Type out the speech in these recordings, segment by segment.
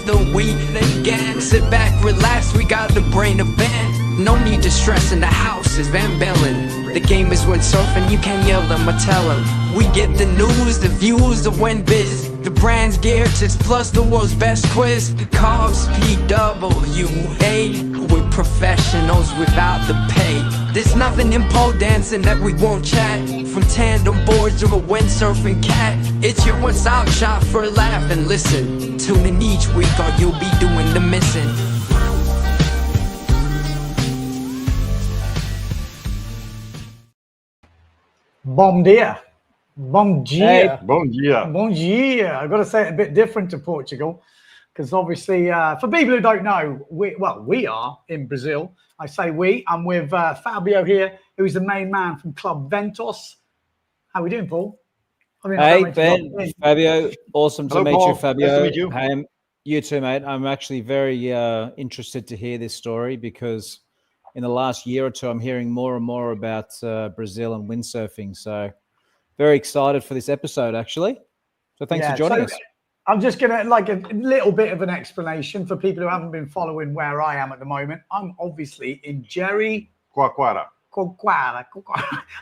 the weekend again. Sit back, relax, we got the brain of band. No need to stress in the house, it's Van Bellen. The game is windsurfing, you can't yell them or tell them. We get the news, the views, the win biz. The brand's gear tips plus the world's best quiz. Carbs, PWA. We're professionals without the pay. There's nothing in pole dancing that we won't chat. From tandem boards to a windsurfing cat. It's your one-stop shop for a laugh and listen. Tune in each week or you'll be doing the missing. Bom dia. Bom dia. Hey, bom dia. Bom dia. I've got to say it a bit different to Portugal because obviously, for people who don't know, we are in Brazil. I say we. I'm with Fabio here, who's the main man from Club Ventos. How are we doing, Paul? Hey, Ben, Fabio. Awesome to meet Paul. you, Fabio. Nice to meet you. Hey, you too, mate. I'm actually very interested to hear this story because in the last year or two, I'm hearing more and more about Brazil and windsurfing. So very excited for this episode, actually. So thanks for joining us. I'm just going to like a little bit of an explanation for people who haven't been following where I am at the moment. I'm obviously in Jericoacoara.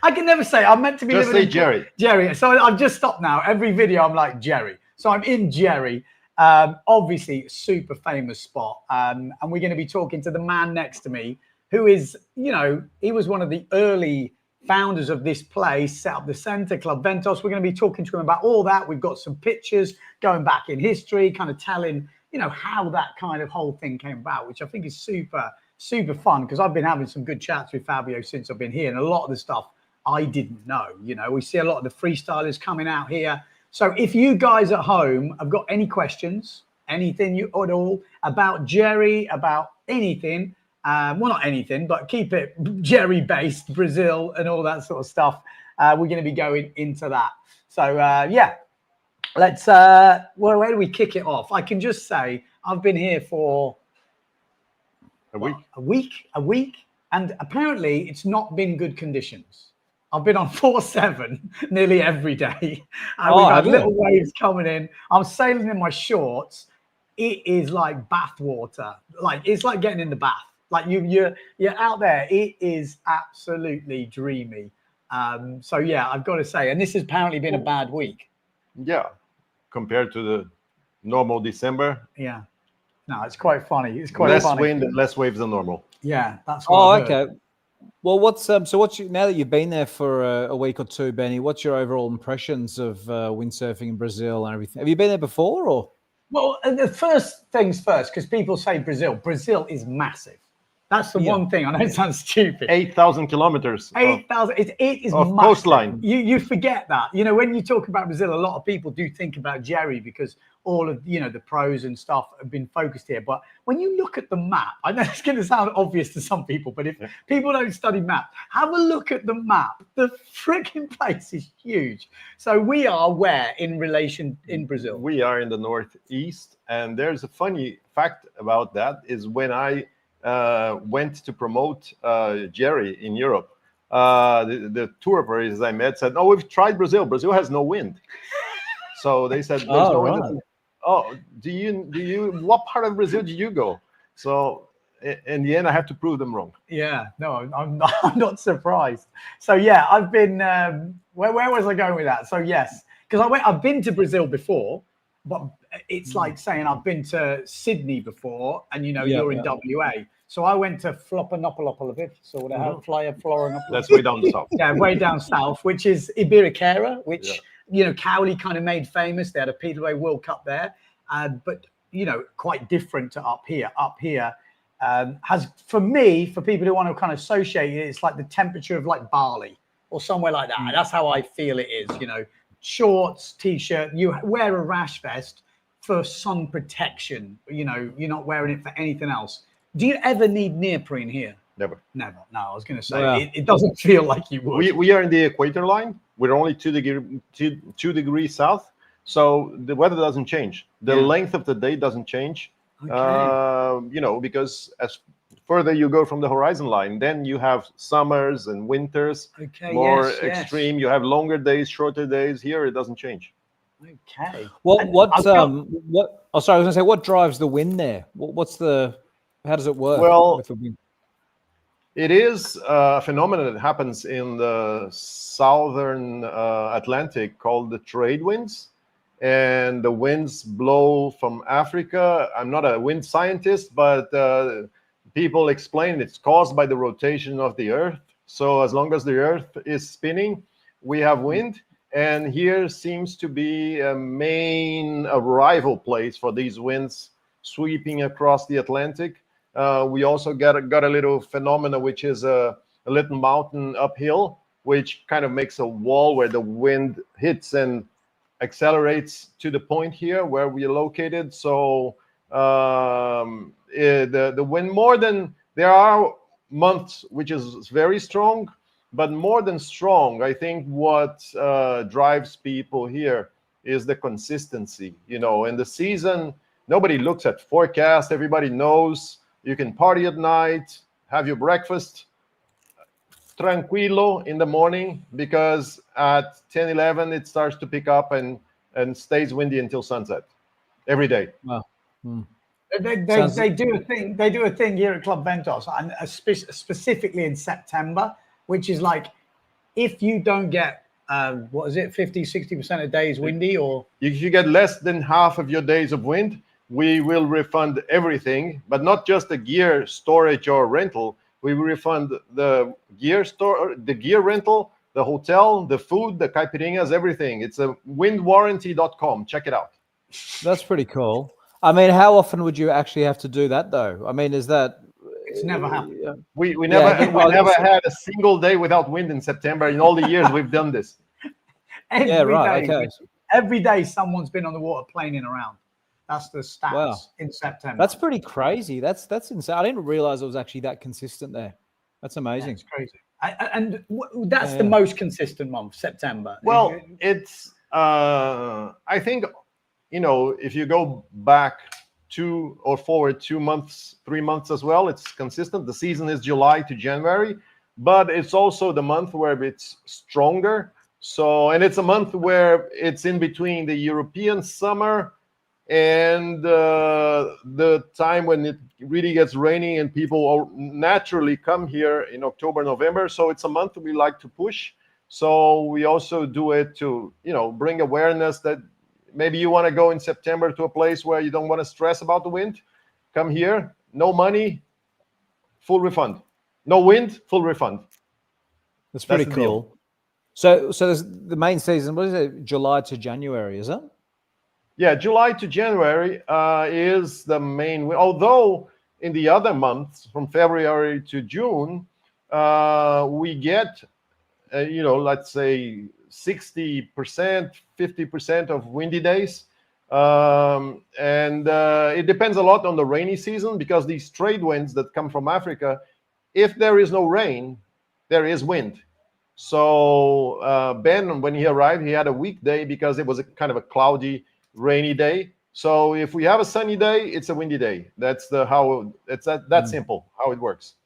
I can never say. I'm meant to be just living say in Jeri. Jeri. So I've just stopped now. Every video I'm like Jeri. So I'm in Jeri. Obviously, super famous spot. And we're going to be talking to the man next to me, who is, you know, he was one of the early founders of this place, set up the center, Club Ventos. We're going to be talking to him about all that. We've got some pictures going back in history, kind of telling, you know, how that kind of whole thing came about, which I think is super, super fun because I've been having some good chats with Fabio since I've been here. And a lot of the stuff I didn't know, you know, we see a lot of the freestylers coming out here. So if you guys at home have got any questions, anything you at all about Jeri, about anything, well, not anything, but keep it Jeri based, Brazil and all that sort of stuff. We're going to be going into that. So, yeah, let's, where do we kick it off? I can just say I've been here for a week. A week. And apparently it's not been good conditions. I've been on 4/7 nearly every day. We've had little waves coming in. I'm sailing in my shorts. It is like bath water. Like, it's like getting in the bath. Like you're out there. It is absolutely dreamy. So yeah, I've got to say, and this has apparently been a bad week. Yeah, compared to the normal December. Yeah, no, it's quite funny. It's quite less funny. wind and less waves than normal. Yeah, that's what I heard. Okay. Well, now that you've been there for a week or two, Benny, what's your overall impressions of windsurfing in Brazil and everything? Have you been there before, or? Well, the first things first, because people say Brazil is massive. That's the one thing. I know it sounds stupid. 8,000 kilometers. 8,000. It is of massive. coastline. You forget that. You know, when you talk about Brazil, a lot of people do think about Jeri because all of, you know, the pros and stuff have been focused here. But when you look at the map, I know it's going to sound obvious to some people, but if people don't study map, have a look at the map. The freaking place is huge. So we are where in relation in Brazil? We are in the northeast. And there's a funny fact about that is when I went to promote Jeri in Europe. The tour operators I met said, "No, we've tried Brazil. Brazil has no wind." So they said, "There's no wind." Oh, do you? What part of Brazil did you go? So in the end, I have to prove them wrong. Yeah, no, I'm not surprised. So yeah, I've been. Where was I going with that? So yes, because I've been to Brazil before, but it's like saying I've been to Sydney before, and you know you're in WA. So I went to Florianópolis, so what the hell, Florianópolis. That's way down south. Yeah, way down south, which is Icaraizinho, which you know Cowley kind of made famous. They had a Speedway World Cup there, but you know quite different to up here. Up here has, for me, for people who want to kind of associate it, it's like the temperature of like Bali or somewhere like that. That's how I feel it is. You know, shorts, t-shirt. You wear a rash vest for sun protection. You know, you're not wearing it for anything else. Do you ever need neoprene here? Never. No, I was going to say, it doesn't feel like you would. We are in the equator line. We're only 2 degrees south. So the weather doesn't change. The length of the day doesn't change. Okay. You know, because as further you go from the horizon line, then you have summers and winters more extreme. You have longer days, shorter days. Here, it doesn't change. Okay. What And what I've got- what? Oh, sorry, I was going to say, what drives the wind there? How does it work Well, with the wind? it is a phenomenon that happens in the southern Atlantic called the trade winds. And the winds blow from Africa. I'm not a wind scientist, but people explain it's caused by the rotation of the Earth. So as long as the Earth is spinning, we have wind. And here seems to be a main arrival place for these winds sweeping across the Atlantic. We also got a little phenomena, which is a little mountain uphill, which kind of makes a wall where the wind hits and accelerates to the point here where we are located. So the wind more than there are months which is very strong, but more than strong, I think what drives people here is the consistency. You know, in the season, nobody looks at forecast. Everybody knows you can party at night, have your breakfast tranquilo in the morning, because at 10, 11, it starts to pick up and stays windy until sunset every day. Wow. They do a thing. They do a thing here at Club Ventos, and specifically in September, which is like, if you don't get what is it, 50-60% of days windy, or If you get less than half of your days of wind, we will refund everything, but not just the gear storage or rental. We will refund the gear rental, the hotel, the food, the caipirinhas, everything. It's a windwarranty.com. Check it out. That's pretty cool. I mean, how often would you actually have to do that, though? I mean, is that it's never happened. We never Yeah, we never had a single day without wind in September in all the years we've done this. Every day, okay. every day, someone's been on the water planing around. That's the stats Wow. in September. That's pretty crazy. That's insane. I didn't realize it was actually that consistent there. That's amazing. It's crazy. And that's the most consistent month, September. Well, it's I think, you know, if you go back 2 or forward 2 months, 3 months as well, it's consistent. The season is July to January, but it's also the month where it's stronger. So, and it's a month where it's in between the European summer and the time when it really gets rainy and people naturally come here in October, November. So it's a month we like to push. So we also do it to, you know, bring awareness that maybe you want to go in September to a place where you don't want to stress about the wind. Come here, no money, full refund. No wind, full refund. That's pretty That's the deal. cool. So there's the main season. What is it? July to January, is it? Yeah, July to January is the main. Although in the other months, from February to June, we get, you know, let's say 60%, 50% of windy days. And it depends a lot on the rainy season, because these trade winds that come from Africa, if there is no rain, there is wind. So Ben, when he arrived, he had a weekday because it was a kind of a cloudy, rainy day. So if we have a sunny day, it's a windy day. That's that simple how it works.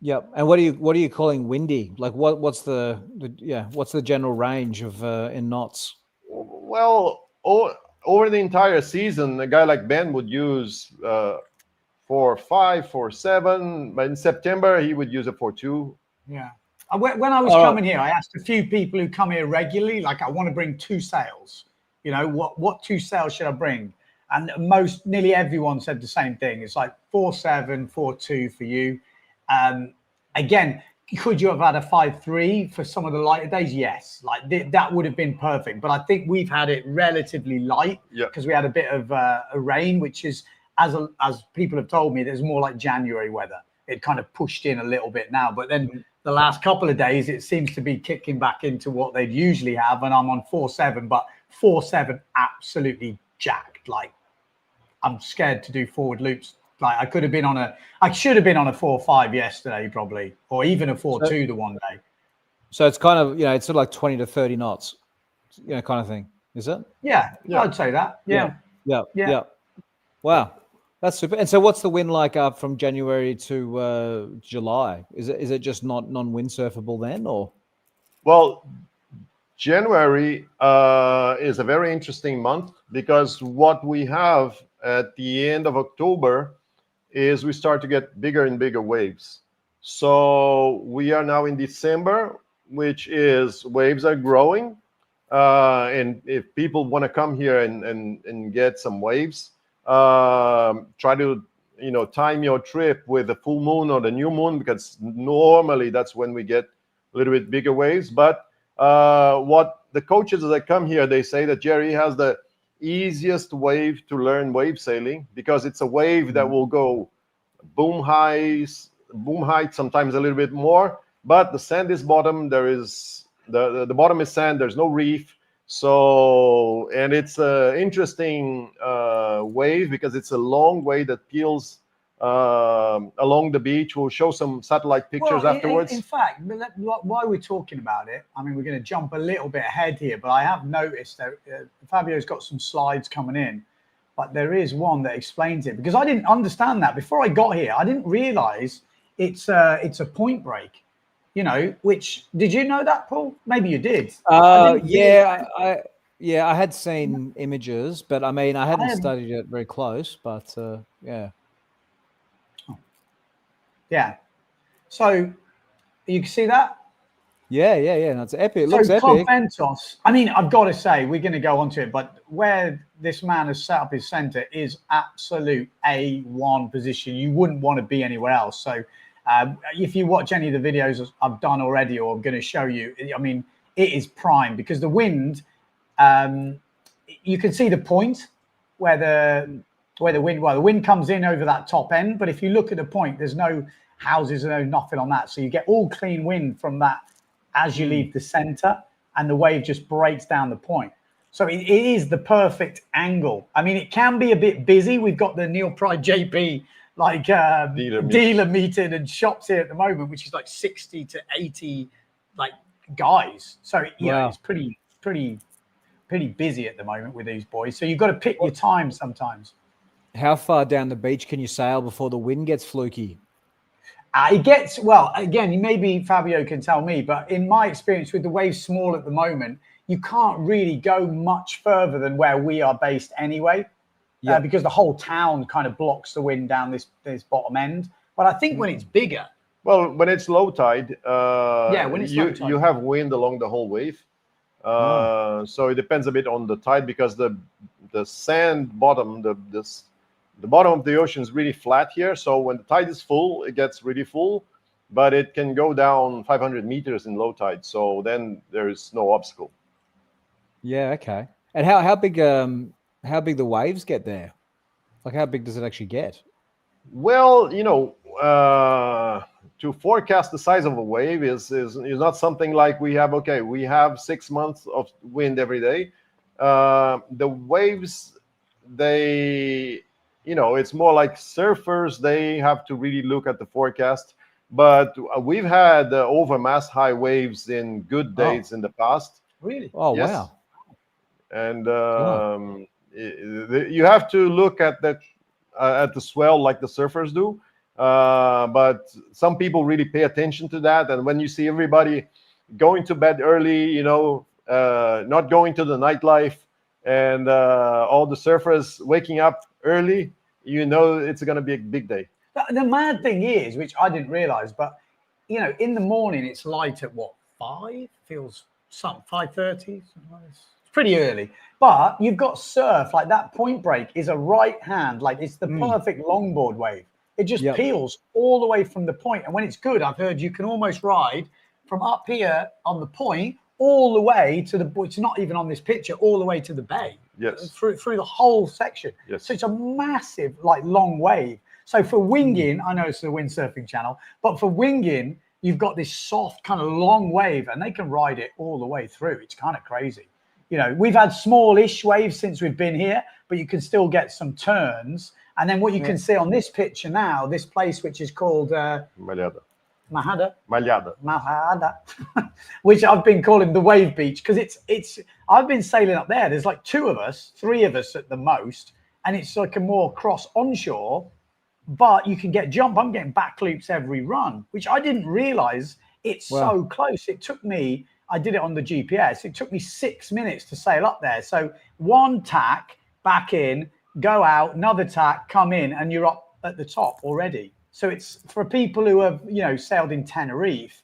Yep. And what are you calling windy? Like what's the general range of in knots? Well, over the entire season, a guy like Ben would use 4.5, 4.7, but in September he would use a 4.2. Yeah. When I was coming here, I asked a few people who come here regularly, like, I want to bring 2 sails. You know, what 2 sails should I bring? And nearly everyone said the same thing. It's like 4.7, 4.2 for you. Again, could you have had a 5.3 for some of the lighter days? Yes, like that would have been perfect. But I think we've had it relatively light because we had a bit of a rain, which is, as people have told me, there's more like January weather. It kind of pushed in a little bit now, but then the last couple of days, it seems to be kicking back into what they'd usually have. And I'm on 4.7, but 4.7 absolutely jacked. Like, I'm scared to do forward loops. Like, I should have been on a 4.5 yesterday, probably, or even a 4.2 the one day. So it's kind of, it's sort of like 20 to 30 knots, kind of thing, is it? Yeah. I'd say that. Yeah. Wow, that's super. And so, what's the wind like up from January to July? Is it just not non-windsurfable then, or? Well, January is a very interesting month because what we have at the end of October is we start to get bigger and bigger waves. So we are now in December, which is waves are growing. And if people want to come here and get some waves, try to time your trip with the full moon or the new moon, because normally that's when we get a little bit bigger waves. But what the coaches that come here, they say that Jeri has the easiest wave to learn wave sailing, because it's a wave that will go boom height, sometimes a little bit more, but the sand is bottom. There is the bottom is sand. There's no reef. So, and it's an interesting wave because it's a long wave that peels along the beach. We'll show some satellite pictures afterwards. In fact, while we're talking about it, I mean, we're going to jump a little bit ahead here, but I have noticed that Fabio's got some slides coming in, but there is one that explains it, because I didn't understand that before I got here. I didn't realize it's a point break. Which, did you know that, Paul? Maybe you did. I had seen images, but I mean, I hadn't studied it very close, but yeah. Yeah. So you can see that? Yeah. That's epic. It looks Club epic. Ventos, I mean, I've got to say, we're going to go on to it, but where this man has set up his center is absolute A1 position. You wouldn't want to be anywhere else. So if you watch any of the videos I've done already or I'm going to show you, I mean, it is prime, because the wind, you can see the point where the wind comes in over that top end. But if you look at the point, there's no houses, no nothing on that. So you get all clean wind from that as you leave the center, and the wave just breaks down the point. So it is the perfect angle. I mean, it can be a bit busy. We've got the Neil Pride JP dealer meeting and shops here at the moment, which is like 60 to 80 guys. So it's pretty busy at the moment with these boys. So you've got to pick your time sometimes. How far down the beach can you sail before the wind gets fluky? It gets, well, again, maybe Fabio can tell me, but in my experience with the waves small at the moment, you can't really go much further than where we are based anyway, because the whole town kind of blocks the wind down this bottom end. But I think when it's bigger. Well, when it's low tide, when it's low tide, you have wind along the whole wave. So it depends a bit on the tide, because the sand bottom, the bottom of the ocean is really flat here. So when the tide is full, it gets really full, but it can go down 500 meters in low tide. So then there is no obstacle. Yeah. Okay. And how big the waves get there? Like, how big does it actually get? Well, to forecast the size of a wave is not something like we have 6 months of wind every day. The waves, it's more like surfers. They have to really look at the forecast. But we've had over mast high waves in good days in the past. Really? Oh, yes. Wow. And you have to look at the swell like the surfers do. But some people really pay attention to that. And when you see everybody going to bed early, not going to the nightlife, and all the surfers waking up early, it's going to be a big day. The mad thing is, which I didn't realize, but in the morning it's light at 5? Feels some 5:30. It's pretty early. But you've got surf, like that point break is a right hand, like it's the perfect longboard wave. It just peels all the way from the point. And when it's good, I've heard you can almost ride from up here on the point all the way to it's not even on this picture, all the way to the bay. Yes. Through the whole section. Yes. So it's a massive, long wave. So for winging, I know it's the windsurfing channel, but for winging, you've got this soft kind of long wave, and they can ride it all the way through. It's kind of crazy. We've had smallish waves since we've been here, but you can still get some turns. And then what you can see on this picture now, this place which is called Malhada, which I've been calling the wave beach, because it's I've been sailing up there. There's like 3 of us at the most, and it's like a more cross onshore, but you can get jump. I'm getting back loops every run, which I didn't realize it's so close. It took me I did it on the GPS. It took me 6 minutes to sail up there. So one tack, back in, go out, another tack, come in, and you're up at the top already. So it's for people who have, sailed in Tenerife,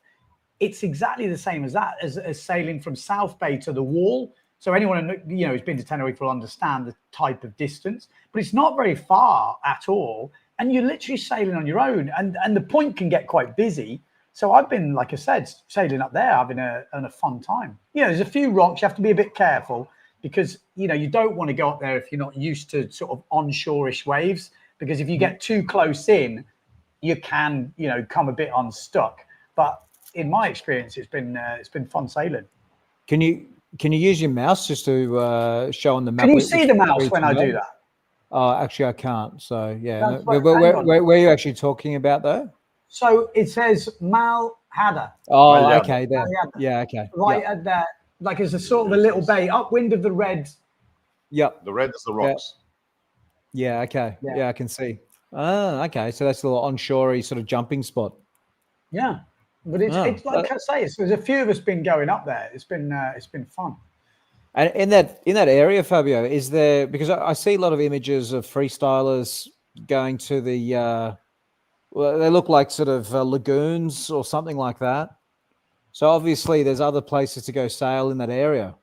it's exactly the same as that, as sailing from South Bay to the Wall. So anyone who's been to Tenerife will understand the type of distance, but it's not very far at all. And you're literally sailing on your own, and the point can get quite busy. So I've been, like I said, sailing up there, having a fun time. There's a few rocks. You have to be a bit careful because, you don't want to go up there if you're not used to sort of onshore-ish waves, because if you get too close in, you can, come a bit unstuck. But in my experience, it's been fun sailing. Can you use your mouse just to show on the map? Can you see the mouse when I do that? Oh, actually, I can't. So yeah, Where are you actually talking about though? So it says Malhada. Oh, Malhada. okay, there. Malhada. Yeah, okay. Right at that, like it's a sort of a little bay upwind of the red. Yep. The red is the rocks. Yeah. Okay. Yeah. Yeah, I can see. Oh, okay. So that's a little onshorey sort of jumping spot. Yeah, but it's like I say, there's a few of us been going up there. It's been fun. And in that area, Fabio, is there, because I see a lot of images of freestylers going to the well, they look like sort of lagoons or something like that. So obviously there's other places to go sail in that area.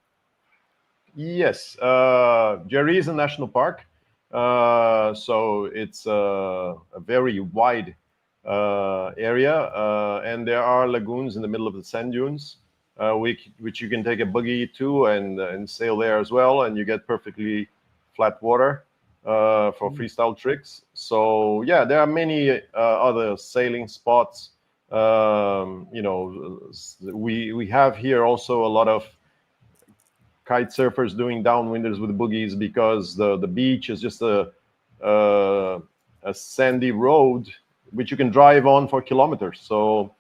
Yes, Jeri is a national park, so it's a very wide area, and there are lagoons in the middle of the sand dunes, which you can take a buggy to and sail there as well, and you get perfectly flat water for freestyle tricks. So yeah, there are many other sailing spots. We have here also a lot of kite surfers doing downwinders with boogies, because the beach is just a sandy road which you can drive on for kilometers. So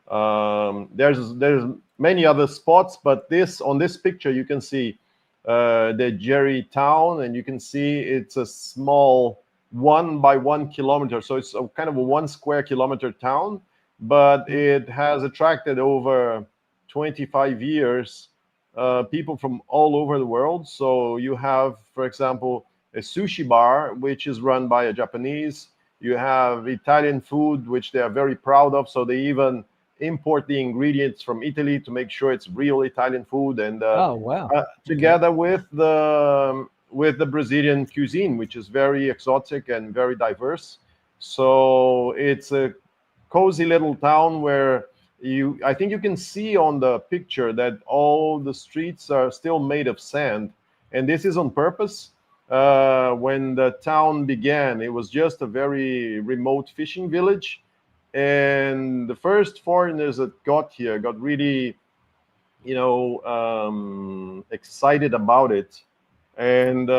there's many other spots, but on this picture you can see the Jeri town, and you can see it's a small 1 by 1 kilometer. So it's a kind of a 1 square kilometer town, but it has attracted over 25 years people from all over the world. So you have, for example, a sushi bar, which is run by a Japanese. You have Italian food, which they are very proud of. So they even import the ingredients from Italy to make sure it's real Italian food. And oh wow! Together with the Brazilian cuisine, which is very exotic and very diverse. So it's a cozy little town where I think you can see on the picture that all the streets are still made of sand, and this is on purpose. When the town began, it was just a very remote fishing village, and the first foreigners that got here got really, excited about it, and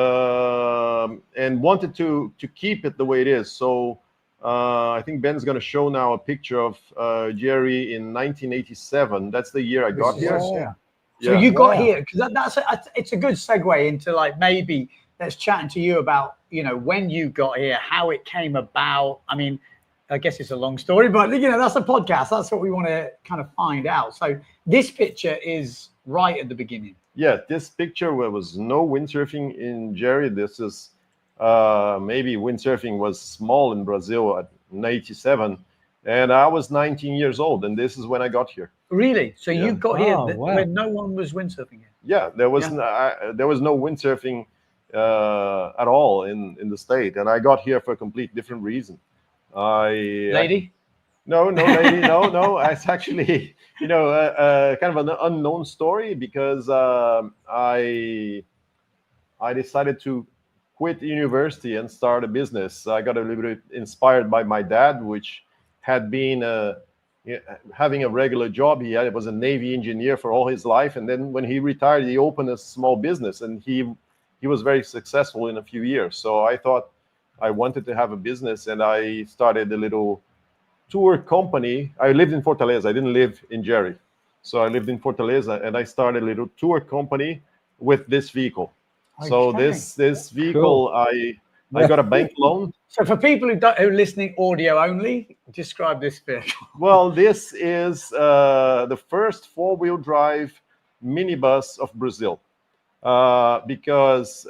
wanted to keep it the way it is. So I think Ben's going to show now a picture of Jeri in 1987. That's the year I got here. Yeah. So you got here, because it's a good segue into, like, maybe let's chat to you about, when you got here, how it came about. I mean, I guess it's a long story, but that's a podcast. That's what we want to kind of find out. So this picture is right at the beginning. Yeah, this picture, where was no windsurfing in Jeri. This is maybe windsurfing was small in Brazil at 87, and I was 19 years old, and this is when I got here. Really? So you got here wow. when no one was windsurfing here? Yeah, there was no windsurfing at all in the state, and I got here for a complete different reason. Lady? No, lady, no. It's actually, kind of an unknown story, because I decided to quit university and start a business. I got a little bit inspired by my dad, which had been having a regular job. He was a Navy engineer for all his life, and then when he retired, he opened a small business, and he was very successful in a few years. So I thought I wanted to have a business, and I started a little tour company. I lived in Fortaleza. I didn't live in Jeri. So I lived in Fortaleza, and I started a little tour company with this vehicle. Okay. So this vehicle, cool. I got a bank loan. So for people who are listening audio only, describe this vehicle. Well, this is the first 4-wheel drive minibus of Brazil, because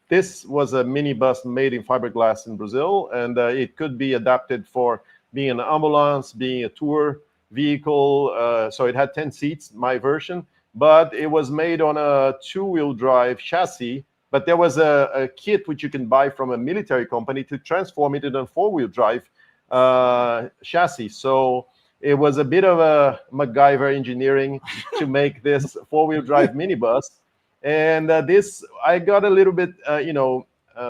this was a minibus made in fiberglass in Brazil, and it could be adapted for being an ambulance, being a tour vehicle. So it had 10 seats, my version, but it was made on a two-wheel drive chassis. But there was a kit which you can buy from a military company to transform it into a four-wheel drive chassis. So it was a bit of a MacGyver engineering to make this four-wheel drive minibus. And this, I got a little bit,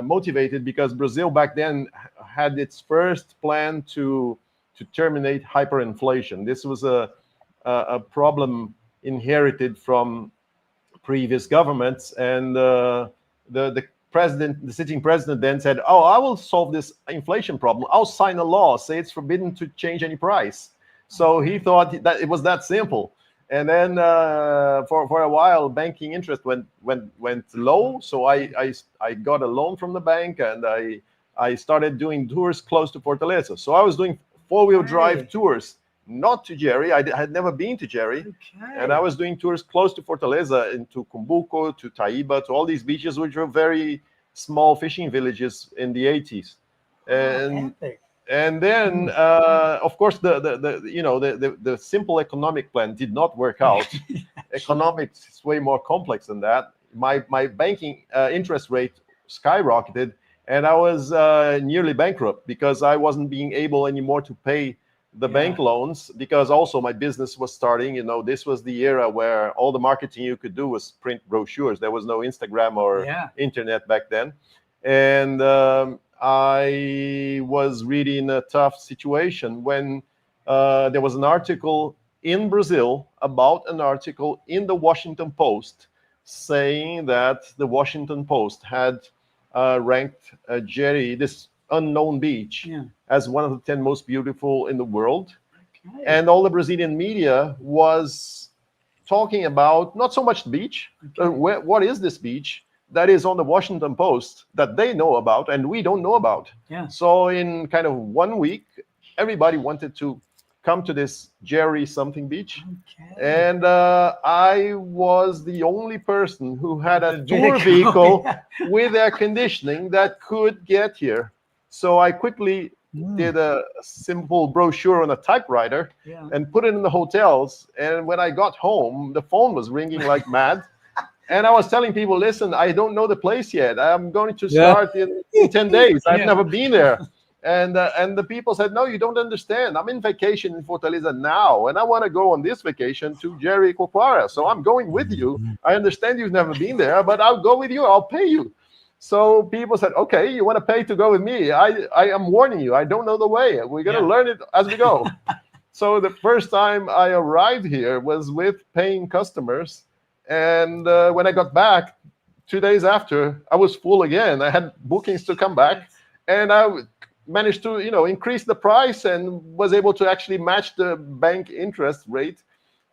motivated, because Brazil back then had its first plan to terminate hyperinflation. This was a problem inherited from previous governments, and the sitting president then said, "Oh, I will solve this inflation problem. I'll sign a law, say it's forbidden to change any price." So he thought that it was that simple. And then for a while, banking interest went low. So I got a loan from the bank, and I started doing tours close to Fortaleza. So I was doing four-wheel drive tours, not to Jeri. I had never been to Jeri. And I was doing tours close to Fortaleza, into Cumbuco, to Taiba, to all these beaches, which were very small fishing villages in the 80s. And then, of course, the simple economic plan did not work out. Economics is way more complex than that. My banking interest rate skyrocketed, and I was nearly bankrupt, because I wasn't being able anymore to pay the bank loans, because also my business was starting. This was the era where all the marketing you could do was print brochures. There was no Instagram or internet back then. And I was really in a tough situation when there was an article in Brazil about an article in the Washington Post saying that the Washington Post had ranked Jeri, this unknown beach, as one of the 10 most beautiful in the world. And all the Brazilian media was talking about not so much the beach, what is this beach that is on the Washington Post that they know about and we don't know about. So in kind of 1 week, everybody wanted to come to this Jeri something beach. And I was the only person who had a tour vehicle with air conditioning that could get here. So I quickly did a simple brochure on a typewriter and put it in the hotels. And when I got home, the phone was ringing like mad. And I was telling people, listen, I don't know the place yet. I'm going to start in 10 days. I've never been there. And the people said, no, you don't understand. I'm in vacation in Fortaleza now, and I want to go on this vacation to Jericoacoara. So I'm going with you. I understand you've never been there, but I'll go with you. I'll pay you. So people said, okay, you want to pay to go with me? I am warning you. I don't know the way. We're going to learn it as we go. So the first time I arrived here was with paying customers. And when I got back 2 days after, I was full again. I had bookings to come back, and I managed to, increase the price and was able to actually match the bank interest rate.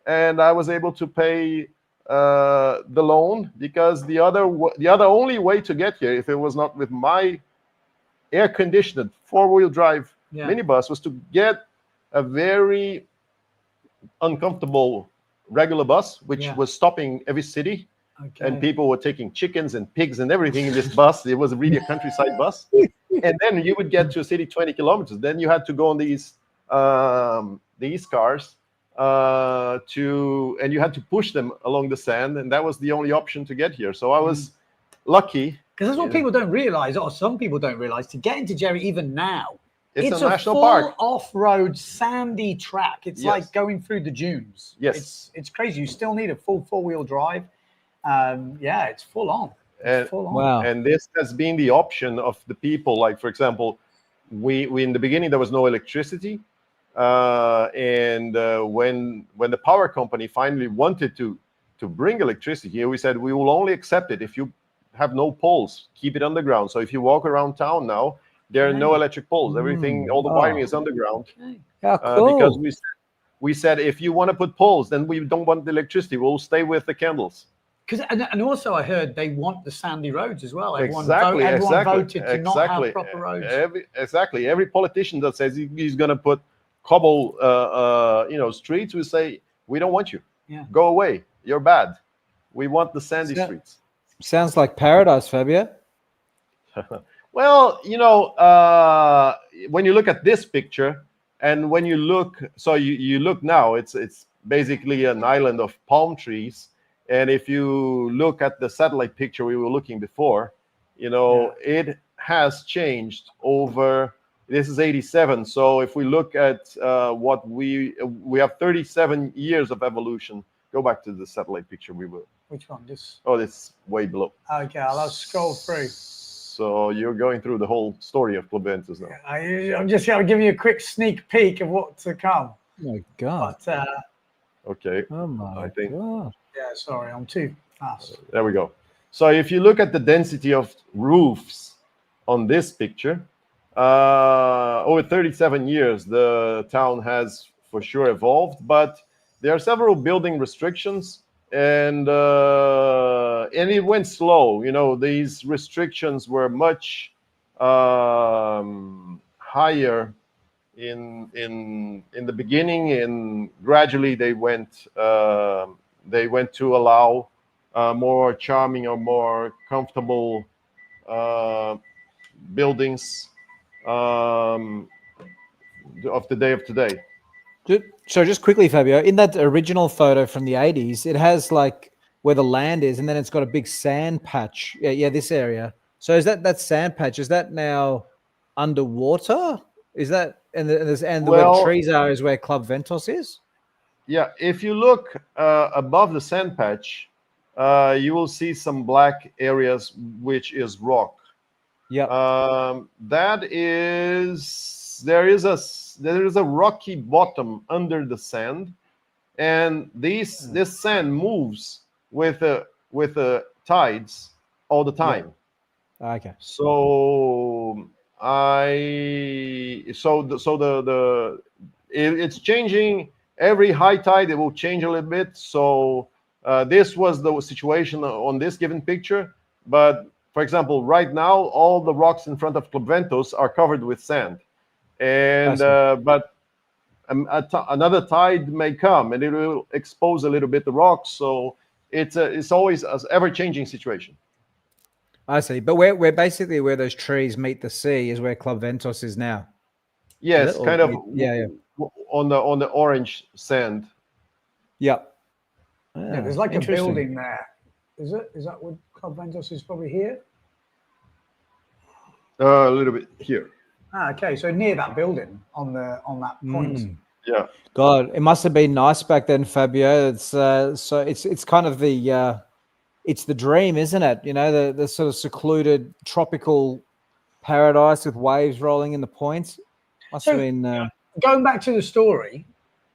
And I was able to pay the loan, because the other only way to get here, if it was not with my air-conditioned four-wheel drive minibus, was to get a very uncomfortable regular bus, which was stopping every city, and people were taking chickens and pigs and everything in this bus. It was really a countryside bus. And then you would get to a city 20 kilometers. Then you had to go on these cars and you had to push them along the sand, and that was the only option to get here. So I was lucky. Because that's what people don't realize, or some people don't realize, to get into Jeri even now, it's a national full park, off-road sandy track. It's like going through the dunes. It's crazy. You still need a full four-wheel drive. It's full on. Wow. And this has been the option of the people. Like, for example, we in the beginning there was no electricity, and when the power company finally wanted to bring electricity here, we said we will only accept it if you have no poles. Keep it underground. So if you walk around town now, there are no electric poles. Everything, all the wiring is underground. Cool. Because we said, if you want to put poles, then we don't want the electricity. We'll stay with the candles. And also I heard they want the sandy roads as well. Everyone voted to not have proper roads. Every politician that says he's going to put cobble, streets, we say, we don't want you. Go away. you're bad. We want the sandy So- streets. Sounds like paradise, Fabio. Well, when you look at this picture, and when you look, so you look now, it's basically an island of palm trees. And if you look at the satellite picture we were looking before, it has changed over. This is 87. So if we look at what we have 37 years of evolution. Go back to the satellite picture we were. Which one? This. Oh, it's way below. Okay, I'll scroll through. So you're going through the whole story of Club Ventos now. I'm just going to give you a quick sneak peek of what to come. Oh my God. But Okay. Oh my I think. God. yeah, sorry, I'm too fast. There we go. So if you look at the density of roofs on this picture, over 37 years, the town has for sure evolved, but there are several building restrictions, and it went slow. These restrictions were much higher in the beginning, and gradually they went to allow more charming or more comfortable buildings of the day of today. So just quickly, Fabio, in that original photo from the 80s, it has like where the land is, and then it's got a big sand patch. Yeah, this area. So is that sand patch? Is that now underwater? Is that and where the trees are is where Club Ventos is? Yeah, if you look above the sand patch, you will see some black areas, which is rock. Yeah. There is a rocky bottom under the sand, and this sand moves with the tides all the time. Yeah. Okay. So it's changing every high tide. It will change a little bit. So this was the situation on this given picture, but for example, right now all the rocks in front of Club Ventos are covered with sand, and but another tide may come and it will expose a little bit the rocks. So it's always an ever-changing situation. I see. But where basically where those trees meet the sea is where Club Ventos is now. Yes, kind of. Yeah. On the orange sand. Yeah. Yeah, there's like a building there. Is that what Club Ventos is probably here? A little bit here. Okay, so near that building on that point. Yeah. God, it must have been nice back then, Fabio. It's so it's kind of the it's the dream, isn't it? The sort of secluded tropical paradise with waves rolling in the points. Must have been going back to the story.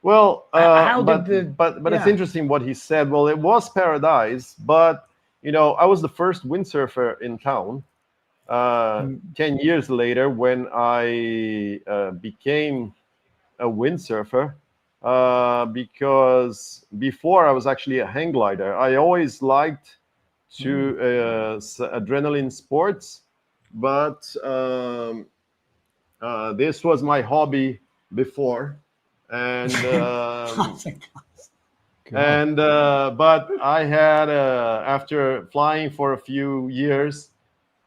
Well, but it's interesting what he said. Well, it was paradise, but I was the first windsurfer in town. 10 years later, when I became a windsurfer, because before I was actually a hang glider. I always liked adrenaline sports, but this was my hobby before, and but I had after flying for a few years,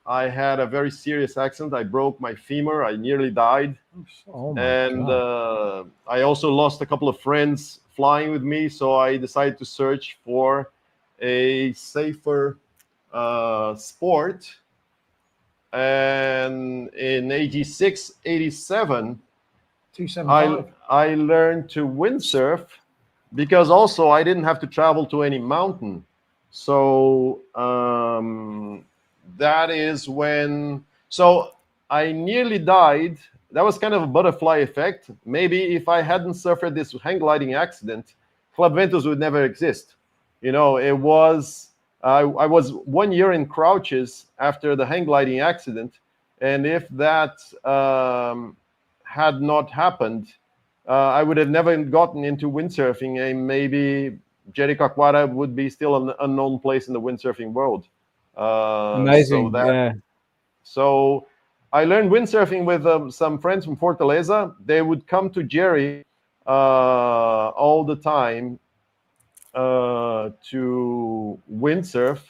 I had a very serious accident. I broke my femur. I nearly died. Oh my God. I also lost a couple of friends flying with me. So I decided to search for a safer sport. And in 86, 87, I learned to windsurf, because also I didn't have to travel to any mountain. So that is when, so I nearly died. That was kind of a butterfly effect. Maybe if I hadn't suffered this hang gliding accident, Club Ventos would never exist. It was, I was 1 year in Crouches after the hang gliding accident. And if that had not happened, I would have never gotten into windsurfing, and maybe Jericoacoara would be still an unknown place in the windsurfing world. Amazing. So I learned windsurfing with some friends from Fortaleza. They would come to Jeri all the time to windsurf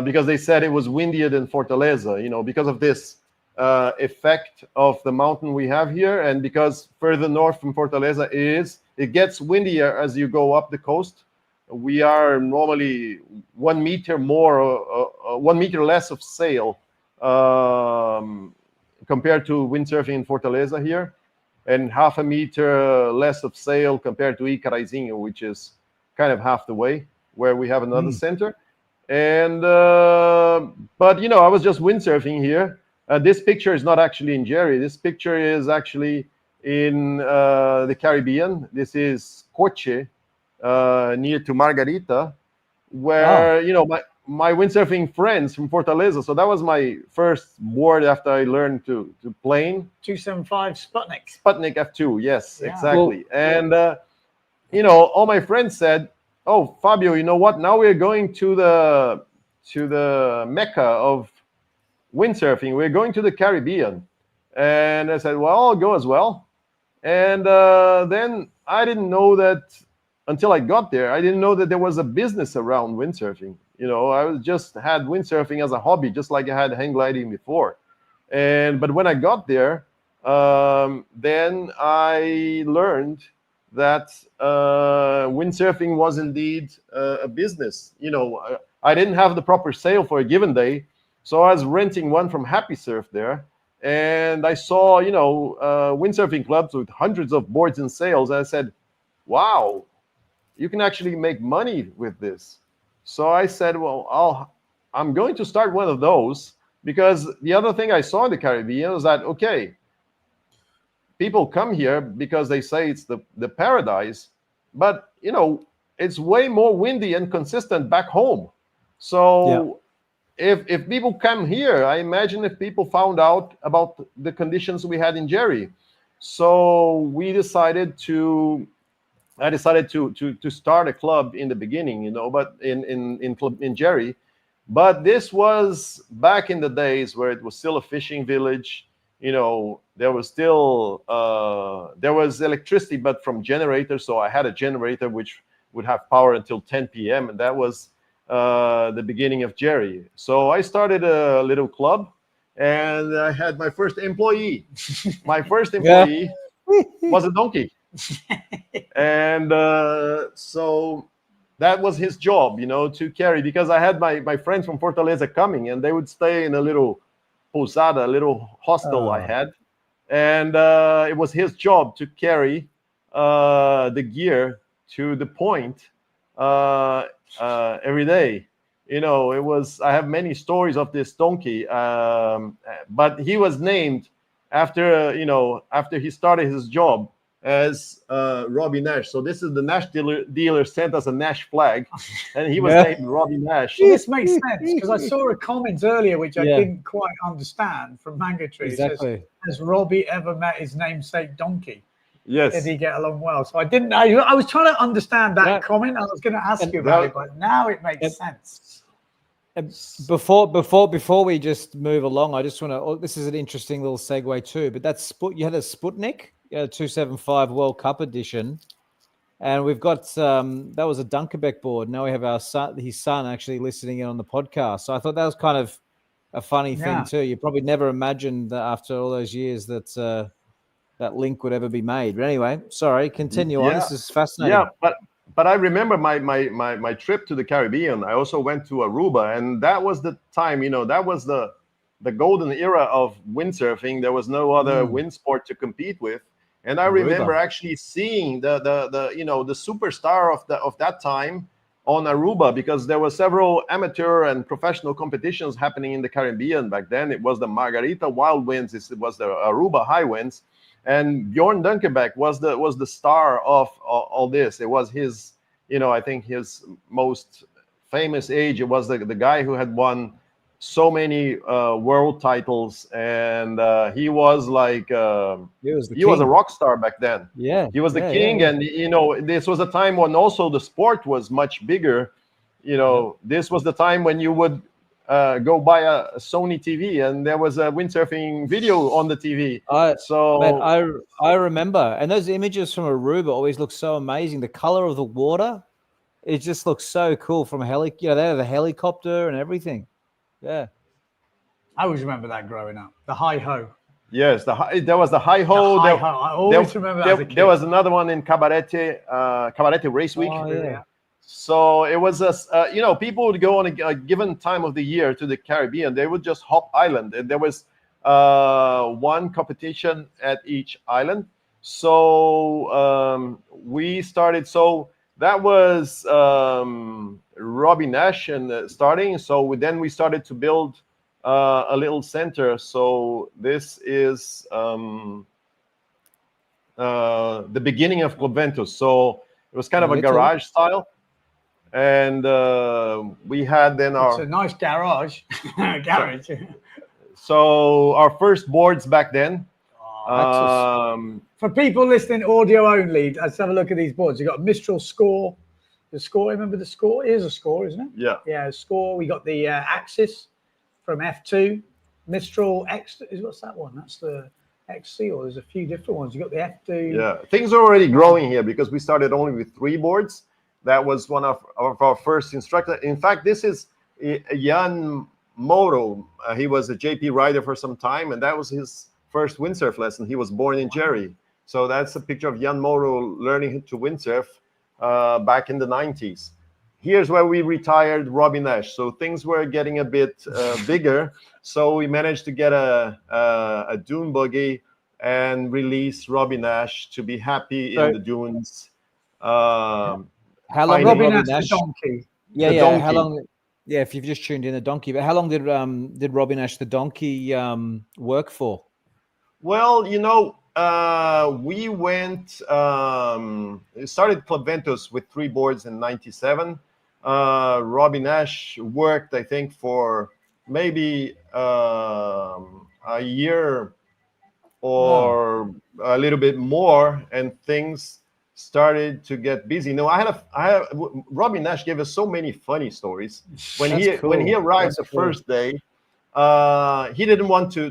because they said it was windier than Fortaleza, you know, because of this effect of the mountain we have here, and because further north from Fortaleza it gets windier as you go up the coast. We are normally 1 meter more, 1 meter less of sail compared to windsurfing in Fortaleza here, and half a meter less of sail compared to Icaraizinho, which is kind of half the way, where we have another center. And but you know, I was just windsurfing here. This picture is not actually in Jeri. This picture is actually in the Caribbean. This is Coche, near to Margarita, where you know my windsurfing friends from Fortaleza. So that was my first board after I learned to plane. 275 Sputnik. Sputnik F2, yes, Yeah. exactly. And you know, all my friends said, "Oh, Fabio, you know what? Now we're going to the Mecca of windsurfing. We're going to the Caribbean." And I said, "Well, I'll go as well." And then I didn't know that until I got there. I didn't know that there was a business around windsurfing. You know, I was just had windsurfing as a hobby, just like I had hang gliding before. But when I got there, then I learned that windsurfing was indeed a business. You know, I didn't have the proper sail for a given day, so I was renting one from Happy Surf there, and I saw, you know, windsurfing clubs with hundreds of boards and sails, and I said, "Wow, you can actually make money with this." So I said, "Well, I'm going to start one of those," because the other thing I saw in the Caribbean was that, okay, people come here because they say it's the paradise, but you know, it's way more windy and consistent back home. So if people come here, I imagine if people found out about the conditions we had in Jeri. So I decided to start a club in the beginning, you know, but in Jeri. But this was back in the days where it was still a fishing village. You know, there was still there was electricity, but from generators. So I had a generator which would have power until 10 p.m. and that was the beginning of Jeri. So I started a little club, and I had my first employee. My first employee was a donkey. And so that was his job, you know, to carry, because I had my friends from Fortaleza coming, and they would stay in a little posada, a little hostel I had, and it was his job to carry the gear to the point every day. You know, it was, I have many stories of this donkey, but he was named after, you know, after he started his job as Robbie Nash. So this is the Nash dealer sent us a Nash flag, and he was named Robbie Nash. Well, this makes sense because I saw a comment earlier which I didn't quite understand from Mango Tree. Exactly. It says, has Robbie ever met his namesake donkey? Yes. Did he get along well? So I didn't know. I was trying to understand that comment. I was going to ask you about it, but now it makes sense. Before we just move along, I just want to. This is an interesting little segue too. But that's you had a Sputnik, 275 World Cup edition, and we've got that was a Dunkerbeck board. Now we have his son actually listening in on the podcast. So I thought that was kind of a funny thing too. You probably never imagined that after all those years that that link would ever be made. But anyway, sorry, continue on. This is fascinating. Yeah, but I remember my trip to the Caribbean. I also went to Aruba, and that was the time, you know, that was the golden era of windsurfing. There was no other wind sport to compete with. And I remember actually seeing the you know, the superstar of that time on Aruba, because there were several amateur and professional competitions happening in the Caribbean back then. It was the Margarita Wild Winds, it was the Aruba High Winds. And Bjorn Dunkerbeck was the star of all this. It was his, you know, I think his most famous age. It was the guy who had won so many world titles, and he was like he was a rock star back then. Yeah, he was the king. And you know, this was a time when also the sport was much bigger. You know, this was the time when you would go buy a Sony TV, and there was a windsurfing video on the TV. I remember, and those images from Aruba always look so amazing. The color of the water, it just looks so cool from a they have a helicopter and everything. Yeah. I always remember that growing up. The hi ho. Yes, there was the hi ho. I always remember that as a kid. There was another one in Cabarete Race Week. Oh, yeah. So it was people would go on a given time of the year to the Caribbean. They would just hop island, and there was one competition at each island. So we started. So that was Robbie Nash and starting. So we started to build a little center. So this is the beginning of Club Ventos. So it was kind of a garage style. And we had then It's a nice garage. Garage. So our first boards back then. For people listening audio only, let's have a look at these boards. You got Mistral Score. The Score, remember the Score? Here's a Score, isn't it? Yeah. Yeah, Score. We got the Axis from F2. Mistral X. What's that one? That's the XC, or there's a few different ones. You got the F2. Yeah, things are already growing here because we started only with 3 boards. That was one of our first instructors. In fact, this is Jan Moro. He was a JP rider for some time, and that was his first windsurf lesson. He was born in Jeri. So that's a picture of Jan Moro learning to windsurf back in the 90s. Here's where we retired Robbie Nash. So things were getting a bit bigger. So we managed to get a dune buggy and release Robbie Nash to be happy in the dunes. How long Robbie Nash, the donkey? Yeah, donkey. How long? Yeah, if you've just tuned in, the donkey. But how long did Robbie Nash the donkey work for? Well, we went. Started Club Ventos with 3 boards in '97. Robbie Nash worked, I think, for maybe a year or a little bit more, and things started to get busy. No, Robbie Nash gave us so many funny stories. When he arrived the first day, he didn't want to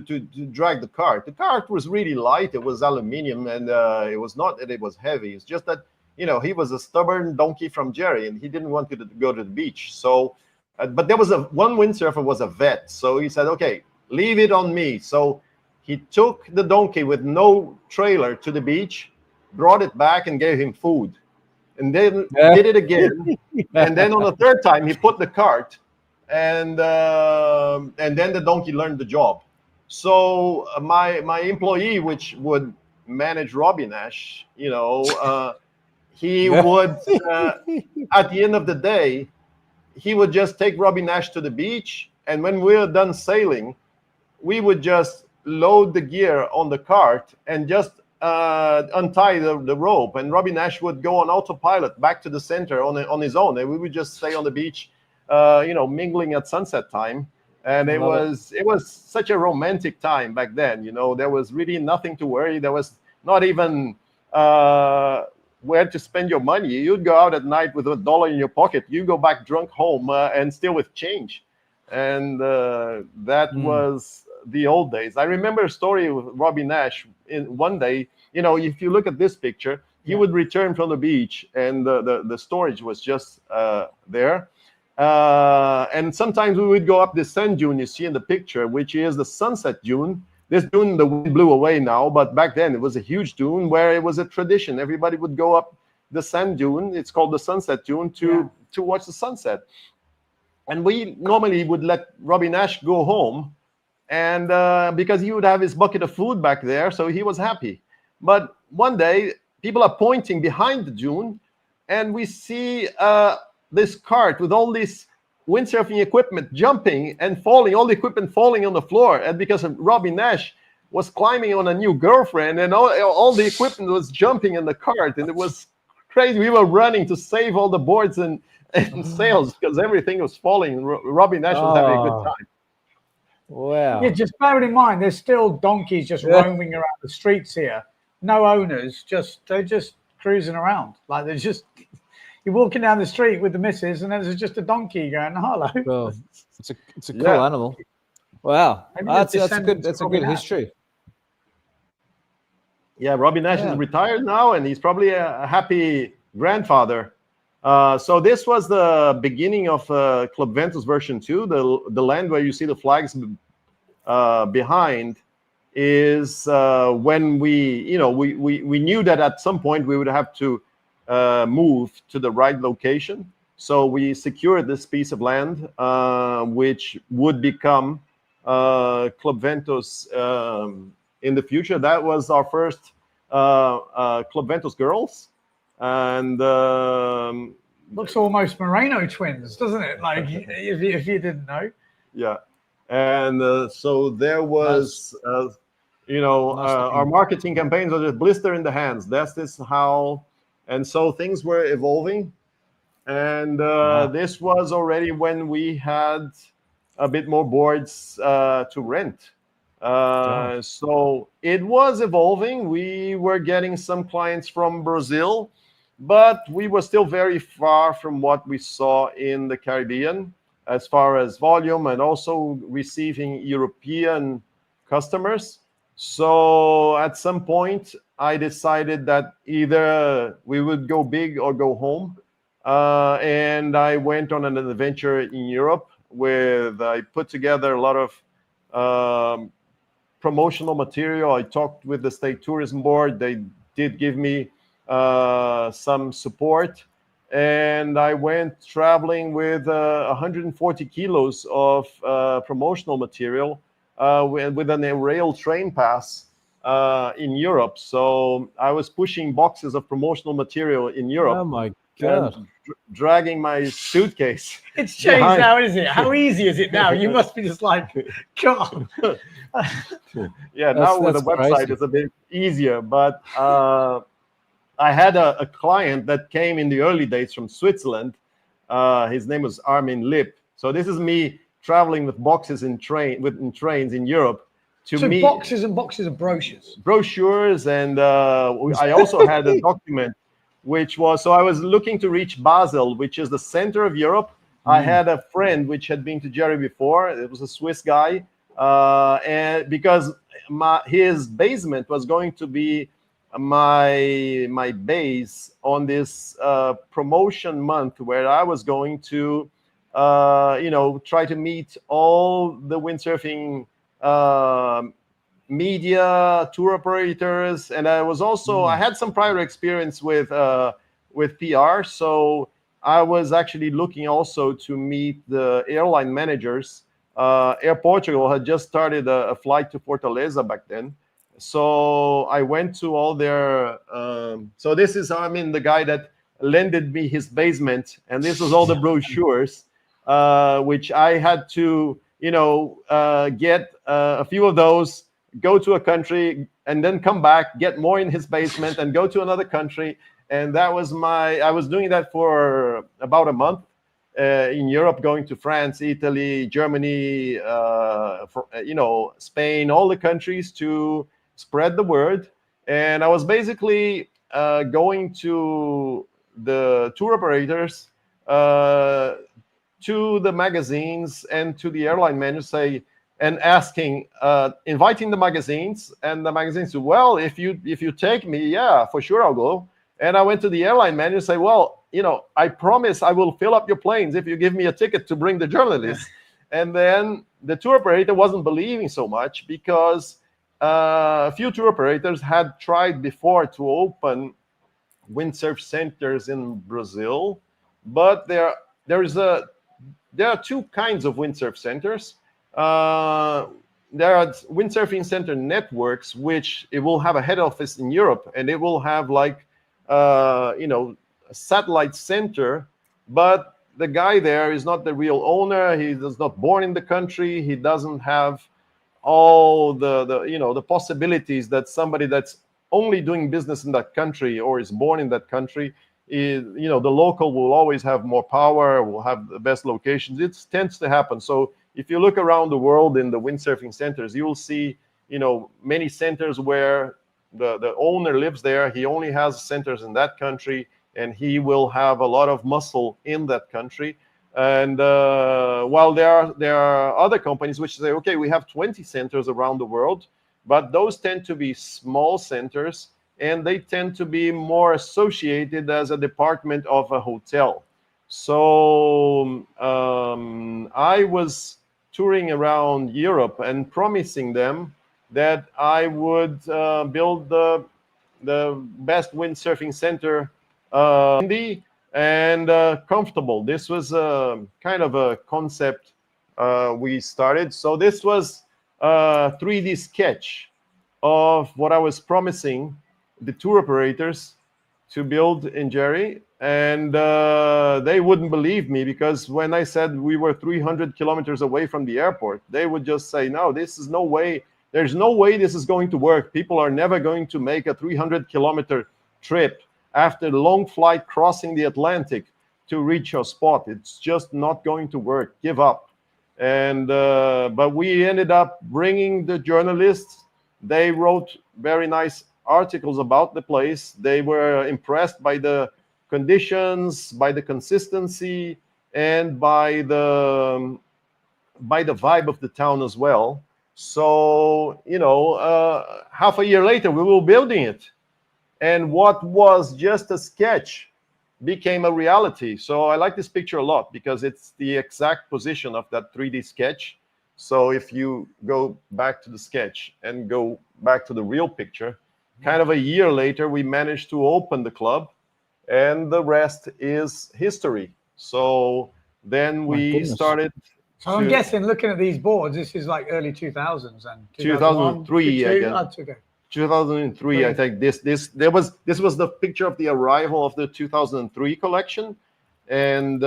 drag the cart. The cart was really light. It was aluminium, and it was not that it was heavy. It's just that he was a stubborn donkey from Jeri, and he didn't want to go to the beach. So, but there was one windsurfer was a vet, so he said, "Okay, leave it on me." So he took the donkey with no trailer to the beach, brought it back, and gave him food, and then did it again. And then on the 3rd time, he put the cart, and then the donkey learned the job. So my employee, which would manage Robbie Nash, he would at the end of the day, he would just take Robbie Nash to the beach, and when we were done sailing, we would just load the gear on the cart and just untie the rope, and Robbie Nash would go on autopilot back to the center on his own, and we would just stay on the beach, mingling at sunset time. And it was such a romantic time back then. There was really nothing to worry. There was not even where to spend your money. You'd go out at night with $1 in your pocket. You go back drunk home and still with change. And that was the old days. I remember a story with Robbie Nash. In one day, if you look at this picture, he would return from the beach, and the storage was just there. And sometimes we would go up the sand dune you see in the picture, which is the Sunset Dune. This dune, the wind blew away now, but back then it was a huge dune where it was a tradition. Everybody would go up the sand dune. It's called the Sunset Dune to watch the sunset. And we normally would let Robbie Nash go home, and because he would have his bucket of food back there, so he was happy. But one day, people are pointing behind the dune, and we see this cart with all this windsurfing equipment jumping and falling, all the equipment falling on the floor. And because Robbie Nash was climbing on a new girlfriend, and all the equipment was jumping in the cart, and it was crazy. We were running to save all the boards and sails because everything was falling. Robbie Nash was having a good time. Wow. Yeah, just bearing in mind, there's still donkeys just roaming around the streets here. No owners, they're just cruising around. Like you're walking down the street with the missus, and there's just a donkey going, "Hello." Well, it's a cool animal. Wow, that's a good history. Yeah, Robbie Nash is retired now, and he's probably a happy grandfather So this was the beginning of Club Ventos version 2. The land where you see the flags behind is when we knew that at some point we would have to move to the right location. So we secured this piece of land, which would become Club Ventos in the future. That was our first Club Ventos girls. And looks almost Moreno twins, doesn't it? Like if you didn't know. Yeah, and so there was, our marketing campaigns are just blister in the hands. That's this how, and so things were evolving, and this was already when we had a bit more boards to rent. So it was evolving. We were getting some clients from Brazil, but we were still very far from what we saw in the Caribbean as far as volume and also receiving European customers. So at some point, I decided that either we would go big or go home. And I went on an adventure in Europe I put together a lot of promotional material. I talked with the State Tourism Board. They did give me some support. And I went traveling with 140 kilos of promotional material with an rail train pass in Europe. So I was pushing boxes of promotional material in Europe. Oh my God. Dragging my suitcase. It's changed now, isn't it? How easy is it now? You must be just like, God. Yeah, now with the website, crazy. it's a bit easier. But I had a client that came in the early days from Switzerland. His name was Armin Lipp. So this is me traveling with boxes in trains in Europe to meet boxes and boxes of brochures. Brochures, and I also had a document, which was, so I was looking to reach Basel, which is the center of Europe. I had a friend which had been to Jeri before. It was a Swiss guy, and because his basement was going to be my base on this promotion month, where I was going to try to meet all the windsurfing media, tour operators, and I was also I had some prior experience with PR, so I was actually looking also to meet the airline managers. Air Portugal had just started a flight to Fortaleza back then. So I went to all their. So this is, I mean, the guy that lended me his basement, and this was all the brochures, which I had to, get a few of those, go to a country, and then come back, get more in his basement, and go to another country. And that was I was doing that for about a month in Europe, going to France, Italy, Germany, Spain, all the countries to spread the word. And I was basically going to the tour operators, to the magazines, and to the airline managers, and asking, inviting the magazines, and the magazines said, well, if you take me, yeah, for sure I'll go. And I went to the airline manager and say, well, I promise I will fill up your planes if you give me a ticket to bring the journalists. And then the tour operator wasn't believing so much, because a few tour operators had tried before to open windsurf centers in Brazil, but there are two kinds of windsurf centers. There are windsurfing center networks, which it will have a head office in Europe, and it will have like a satellite center, but the guy there is not the real owner. He is not born in the country. He doesn't have all the possibilities that somebody that's only doing business in that country or is born in that country is. The local will always have more power, will have the best locations. It tends to happen. So if you look around the world in the windsurfing centers, you will see many centers where the owner lives there. He only has centers in that country, and he will have a lot of muscle in that country. And while there are other companies which say, okay, we have 20 centers around the world, but those tend to be small centers, and they tend to be more associated as a department of a hotel. So I was touring around Europe and promising them that I would build the best windsurfing center handy and comfortable. This was kind of a concept we started. So this was a 3D sketch of what I was promising the tour operators to build in Jeri, and they wouldn't believe me, because when I said we were 300 kilometers away from the airport, they would just say, no, this is no way. There's no way this is going to work. People are never going to make a 300-kilometer trip after a long flight crossing the Atlantic to reach your spot. It's just not going to work. Give up. And but we ended up bringing the journalists. They wrote very nice articles about the place. They were impressed by the conditions, by the consistency, and by the vibe of the town as well. So, you know, half a year later, we were building it. And what was just a sketch became a reality. So I like this picture a lot because it's the exact position of that 3D sketch. So if you go back to the sketch and go back to the real picture, kind of a year later, we managed to open the club, and the rest is history. So then we started. So I'm guessing, looking at these boards, this is like early 2000s and 2003, I guess. Okay. 2003, I think. This was the picture of the arrival of the 2003 collection, and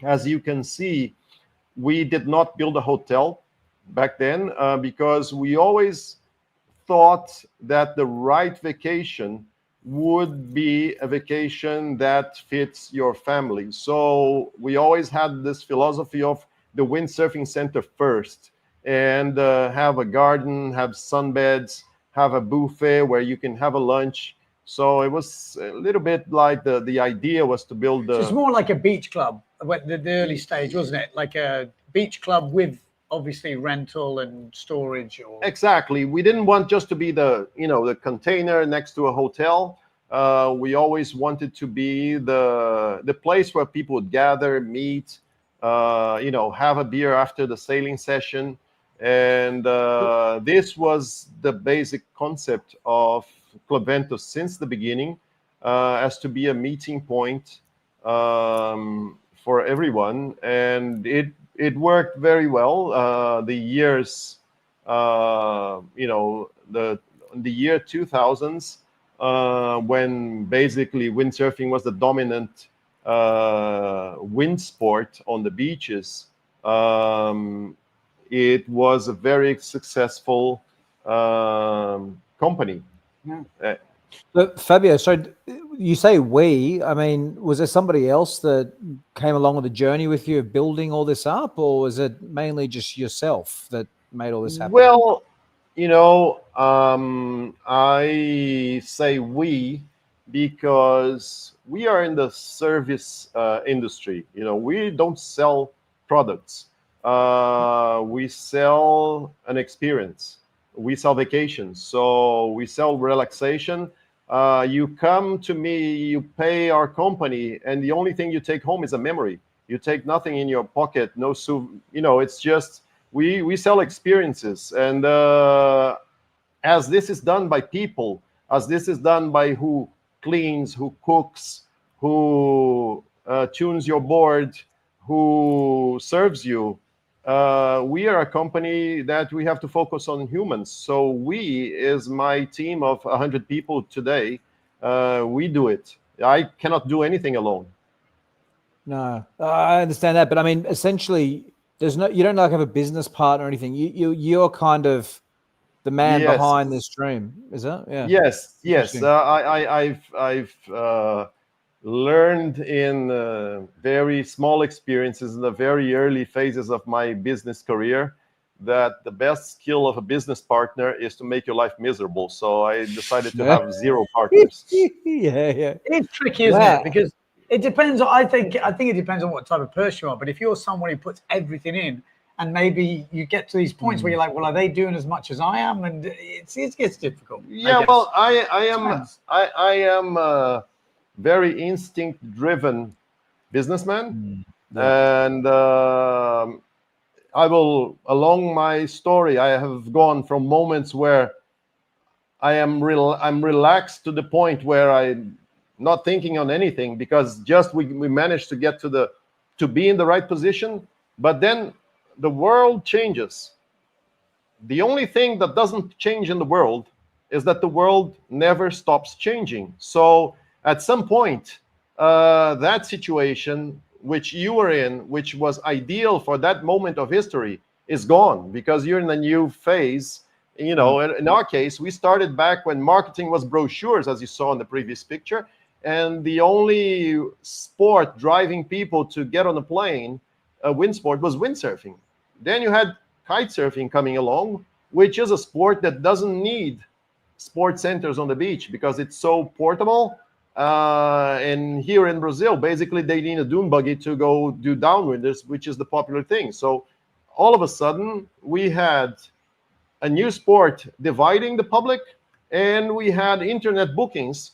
as you can see, we did not build a hotel back then because we always thought that the right vacation would be a vacation that fits your family. So we always had this philosophy of the windsurfing center first, and have a garden, have sunbeds, have a buffet where you can have a lunch. So it was a little bit like the idea was to build So it's more like a beach club, the early stage, wasn't it? Like a beach club with obviously rental and storage. Or exactly. We didn't want just to be the container next to a hotel. We always wanted to be the place where people would gather, meet, have a beer after the sailing session. And this was the basic concept of Club Ventos since the beginning, as to be a meeting point for everyone. And it worked very well. The years, the year 2000s, when basically windsurfing was the dominant wind sport on the beaches. It was a very successful company. Yeah. But Fabio, so you say we, I mean, was there somebody else that came along with the journey with you of building all this up, or was it mainly just yourself that made all this happen? Well, I say we because we are in the service industry. We don't sell products. We sell an experience. We sell vacations. So we sell relaxation. You come to me, you pay our company, and the only thing you take home is a memory. You take nothing in your pocket, it's just we sell experiences. And as this is done by people, as this is done by who cleans, who cooks, who tunes your board, who serves you, we are a company that we have to focus on humans. So we is my team of 100 people today. We do it. I cannot do anything alone. No, I understand that, but I mean, essentially, you don't like have a business partner or anything. You're kind of the man behind this dream, is that? Yeah. Yes. I've learned in very small experiences in the very early phases of my business career that the best skill of a business partner is to make your life miserable. So I decided to have 0 partners. Yeah. It's tricky, isn't it? Because it depends. I think it depends on what type of person you are. But if you're someone who puts everything in and maybe you get to these points where you're like, well, are they doing as much as I am? And it gets difficult. Yeah, well, I am a very instinct-driven businessman, and I will, along my story, I have gone from moments where I'm relaxed to the point where I'm not thinking on anything, because just we managed to get to be in the right position. But then the world changes. The only thing that doesn't change in the world is that the world never stops changing. So at some point, that situation which you were in, which was ideal for that moment of history, is gone, because you're in a new phase. You know, in our case, we started back when marketing was brochures, as you saw in the previous picture, and the only sport driving people to get on a plane, wind sport, was windsurfing. Then you had kite surfing coming along, which is a sport that doesn't need sport centers on the beach because it's so portable. And here in Brazil, basically, they need a dune buggy to go do downwinders, which is the popular thing. So all of a sudden, we had a new sport dividing the public, and we had internet bookings,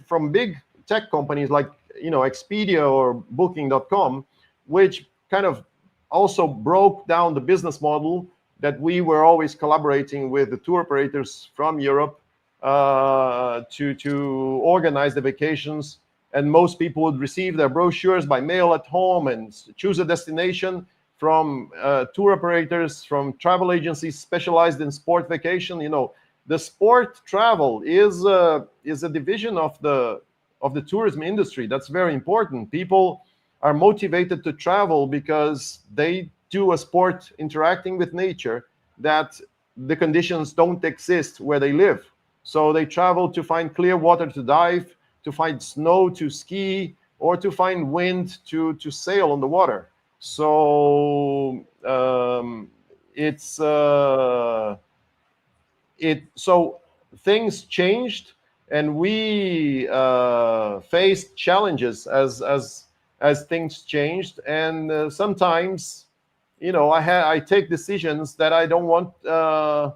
from big tech companies like Expedia or Booking.com, which kind of also broke down the business model that we were always collaborating with the tour operators from Europe to organize the vacations. And most people would receive their brochures by mail at home and choose a destination from tour operators, from travel agencies specialized in sport vacation. The sport travel is a division of the tourism industry. That's very important. People are motivated to travel because they do a sport interacting with nature that the conditions don't exist where they live. So they travel to find clear water to dive, to find snow to ski, or to find wind to sail on the water. So so things changed, and we faced challenges as things changed. And sometimes, I take decisions that I don't want to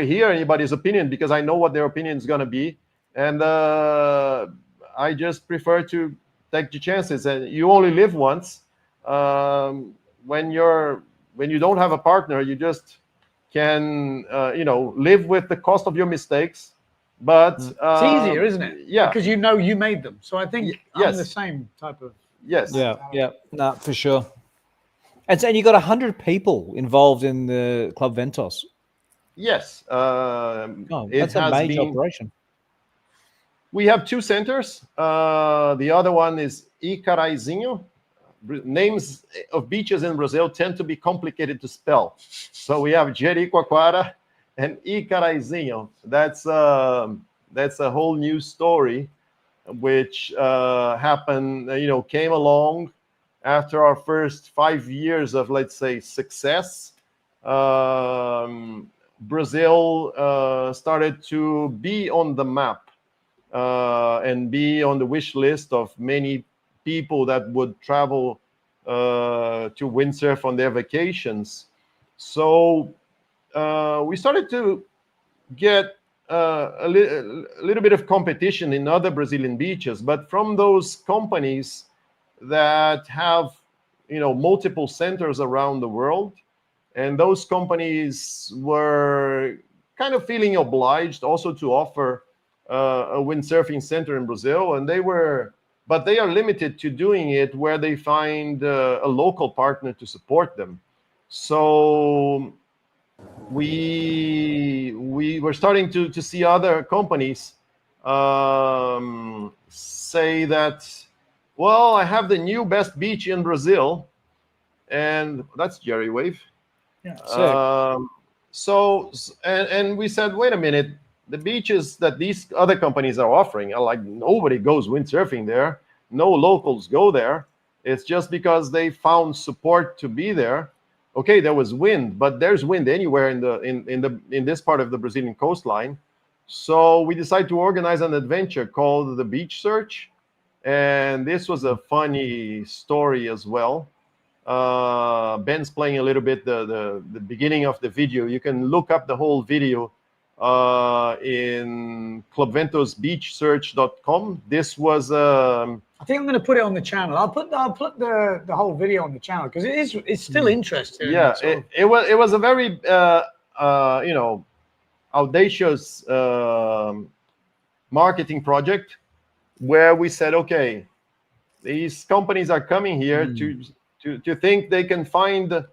hear anybody's opinion, because I know what their opinion is going to be, and I just prefer to take the chances. And you only live once. When you don't have a partner, you just can live with the cost of your mistakes. But it's easier, isn't it? Yeah, because you made them. So I think I'm the same type of. Yes. Yeah, no, for sure. And you got 100 people involved in the Club Ventos. Yes. That's a major operation. We have 2 centers. The other one is Icaraizinho. Names of beaches in Brazil tend to be complicated to spell. So we have Jericoacoara and Icaraizinho. That's a whole new story, which happened, came along after our first 5 years of, let's say, success. Brazil started to be on the map and be on the wish list of many people that would travel to windsurf on their vacations. So we started to get a little bit of competition in other Brazilian beaches, but from those companies that have multiple centers around the world. And those companies were kind of feeling obliged also to offer a windsurfing center in Brazil, but they are limited to doing it where they find a local partner to support them. So we were starting to see other companies say that, well, I have the new best beach in Brazil, and that's Jeri Wave. Yeah. And we said, wait a minute, the beaches that these other companies are offering are like, nobody goes windsurfing there. No locals go there. It's just because they found support to be there. Okay, there was wind, but there's wind anywhere in this part of the Brazilian coastline. So we decided to organize an adventure called the Beach Search. And this was a funny story as well. Ben's playing a little bit the beginning of the video. You can look up the whole video in clubventosbeachsearch.com. This was I think I'm going to put it on the channel. I'll put the whole video on the channel because it's still interesting. Yeah, it was a very audacious marketing project where we said, okay, these companies are coming here to think they can find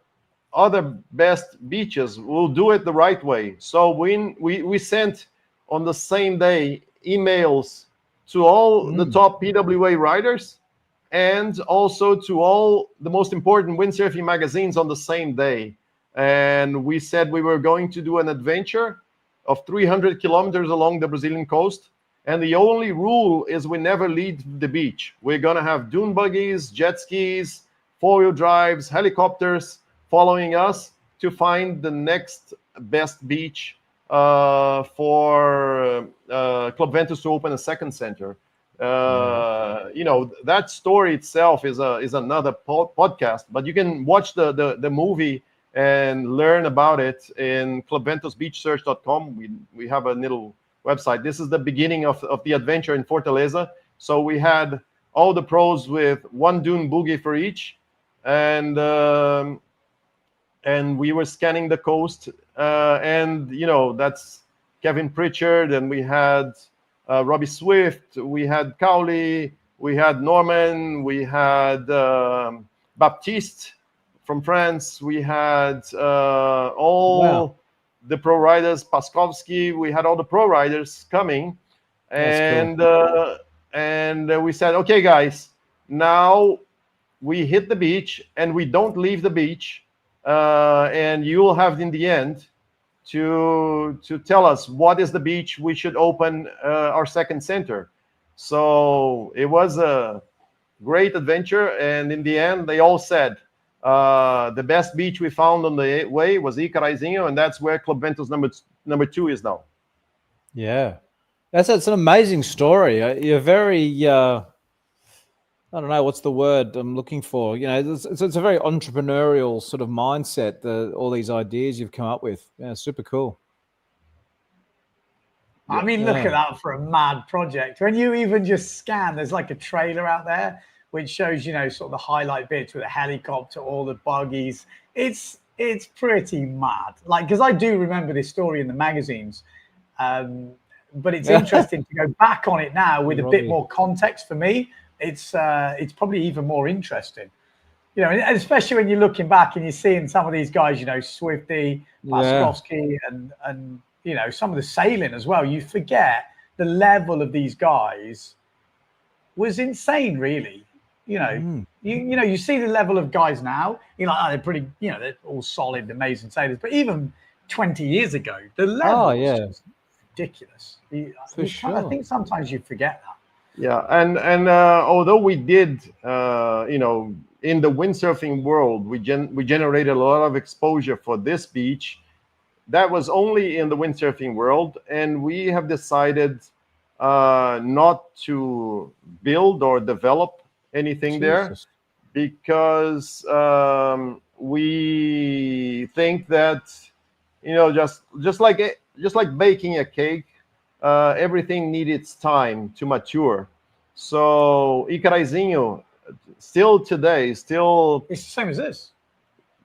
other best beaches. We'll do it the right way. So we sent on the same day emails to all the top PWA riders and also to all the most important windsurfing magazines on the same day. And we said we were going to do an adventure of 300 kilometers along the Brazilian coast. And the only rule is we never leave the beach. We're going to have dune buggies, jet skis, four-wheel drives, helicopters following us to find the next best beach for Club Ventos to open a second center. That story itself is another podcast, but you can watch the movie and learn about it in clubventosbeachsearch.com. We have a little website. This is the beginning of the adventure in Fortaleza. So we had all the pros with one dune boogie for each, and we were scanning the coast, and that's Kevin Pritchard, and we had Robbie Swift, we had Cowley, we had Norman, we had Baptiste from France, we had all the pro riders, Paskovsky, we had all the pro riders coming, and we said, okay, guys, now we hit the beach and we don't leave the beach, and you will have in the end to tell us what is the beach we should open our second center. So it was a great adventure, and in the end, they all said the best beach we found on the way was Icaraizinho, and that's where Club Ventos number 2 is now. Yeah, that's an amazing story. You're very I don't know what's the word I'm looking for. It's a very entrepreneurial sort of mindset. All these ideas you've come up with, super cool. I mean, look at that for a mad project. When you even just scan, there's like a trailer out there which shows, sort of the highlight bits with a helicopter, all the buggies. It's pretty mad. Like, because I do remember this story in the magazines, but it's interesting to go back on it now with a bit more context for me. It's probably even more interesting, especially when you're looking back and you're seeing some of these guys, Swifty, Paskovsky, and some of the sailing as well. You forget the level of these guys was insane, really. You see the level of guys now. They're pretty, they're all solid, amazing sailors. But even 20 years ago, the level was just ridiculous. I think sometimes you forget that. Yeah, and although we did, in the windsurfing world, we generated a lot of exposure for this beach. That was only in the windsurfing world, and we have decided not to build or develop anything there, because we think that just like baking a cake, everything needs its time to mature. So Icaraizinho, still today, it's the same as this.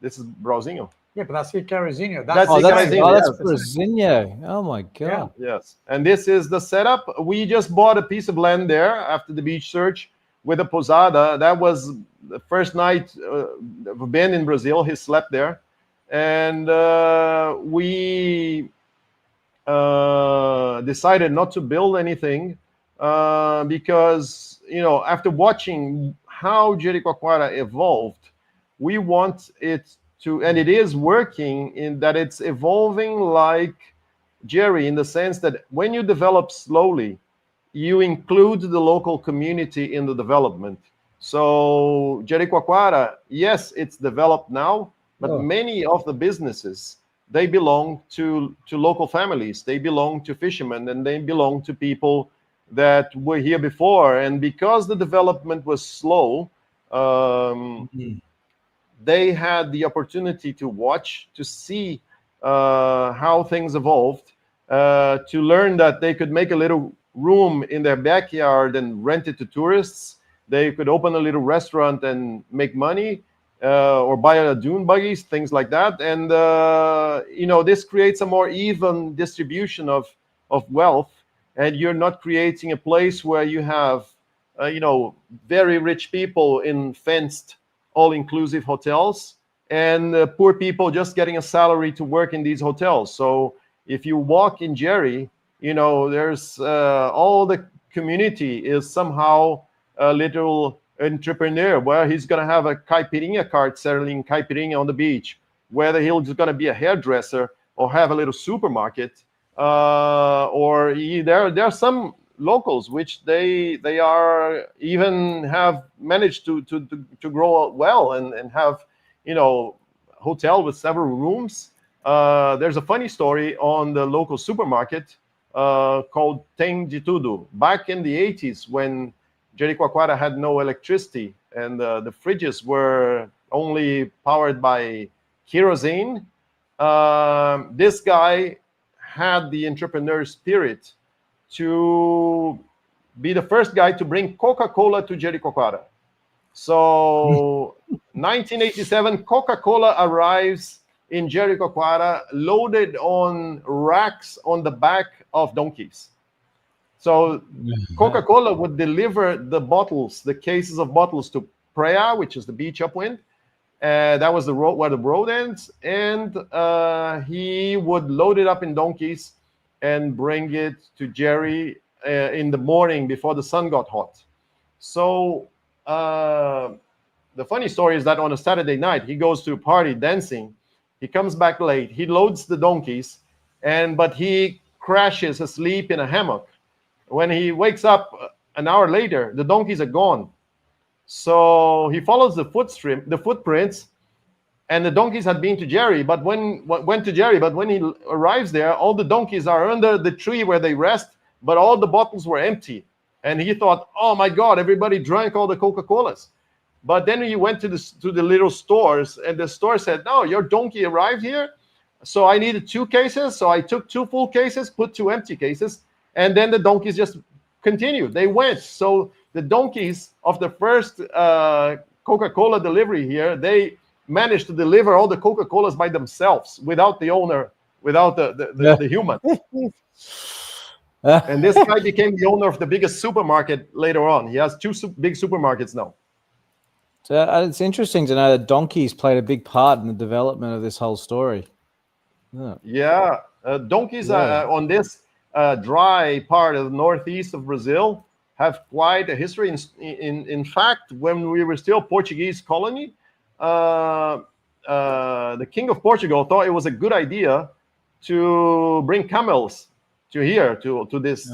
This is Brauzinho. Yeah, but that's Icaraizinho. That's Brauzinho. Oh my god. Yeah. Yes, and this is the setup. We just bought a piece of land there after the beach search with a posada. That was the first night of Ben in Brazil. He slept there, and we decided not to build anything because after watching how Jericoacoara evolved, we want it to, and it is working in that it's evolving like Jeri, in the sense that when you develop slowly, you include the local community in the development. So Jericoacoara, yes, it's developed now, but many of the businesses, they belong to local families. They belong to fishermen, and they belong to people that were here before. And because the development was slow, they had the opportunity to watch, to see how things evolved, to learn that they could make a little room in their backyard and rent it to tourists. They could open a little restaurant and make money, or buy a dune buggies, things like that. And this creates a more even distribution of wealth, and you're not creating a place where you have very rich people in fenced all-inclusive hotels, and poor people just getting a salary to work in these hotels. So if you walk in Jeri, there's all the community is somehow a little entrepreneur, where he's going to have a caipirinha cart selling caipirinha on the beach, whether he's going to be a hairdresser or have a little supermarket, or there are some locals which they are even have managed to grow well and have hotel with several rooms. There's a funny story on the local supermarket called Tem de Tudo. Back in the 80s, when Jericoacoara had no electricity and the fridges were only powered by kerosene, this guy had the entrepreneur spirit to be the first guy to bring Coca-Cola to Jericoacoara. So 1987, Coca-Cola arrives in Jericoacoara loaded on racks on the back of donkeys. So Coca-Cola would deliver the bottles, the cases of bottles, to Praia, which is the beach upwind. That was the road where the road ends. And he would load it up in donkeys and bring it to Jeri in the morning before the sun got hot. So the funny story is that on a Saturday night, he goes to a party dancing. He comes back late. He loads the donkeys, but he crashes asleep in a hammock. When he wakes up an hour later, the donkeys are gone. So he follows the footprints, and the donkeys had been to Jeri, but when he arrives there, all the donkeys are under the tree where they rest, but all the bottles were empty. And he thought, oh my God, everybody drank all the Coca-Colas. But then he went to the little stores, and the store said, no, your donkey arrived here, so I needed 2 cases. So I took 2 full cases, put 2 empty cases, and then the donkeys just continued. They went. So the donkeys of the first Coca-Cola delivery here, they managed to deliver all the Coca-Colas by themselves without the owner, without the human. And this guy became the owner of the biggest supermarket later on. He has 2 big supermarkets now. So it's interesting to know that donkeys played a big part in the development of this whole story. Yeah, donkeys on this dry part of the northeast of Brazil have quite a history. In fact, when we were still Portuguese colony, the King of Portugal thought it was a good idea to bring camels to here, to this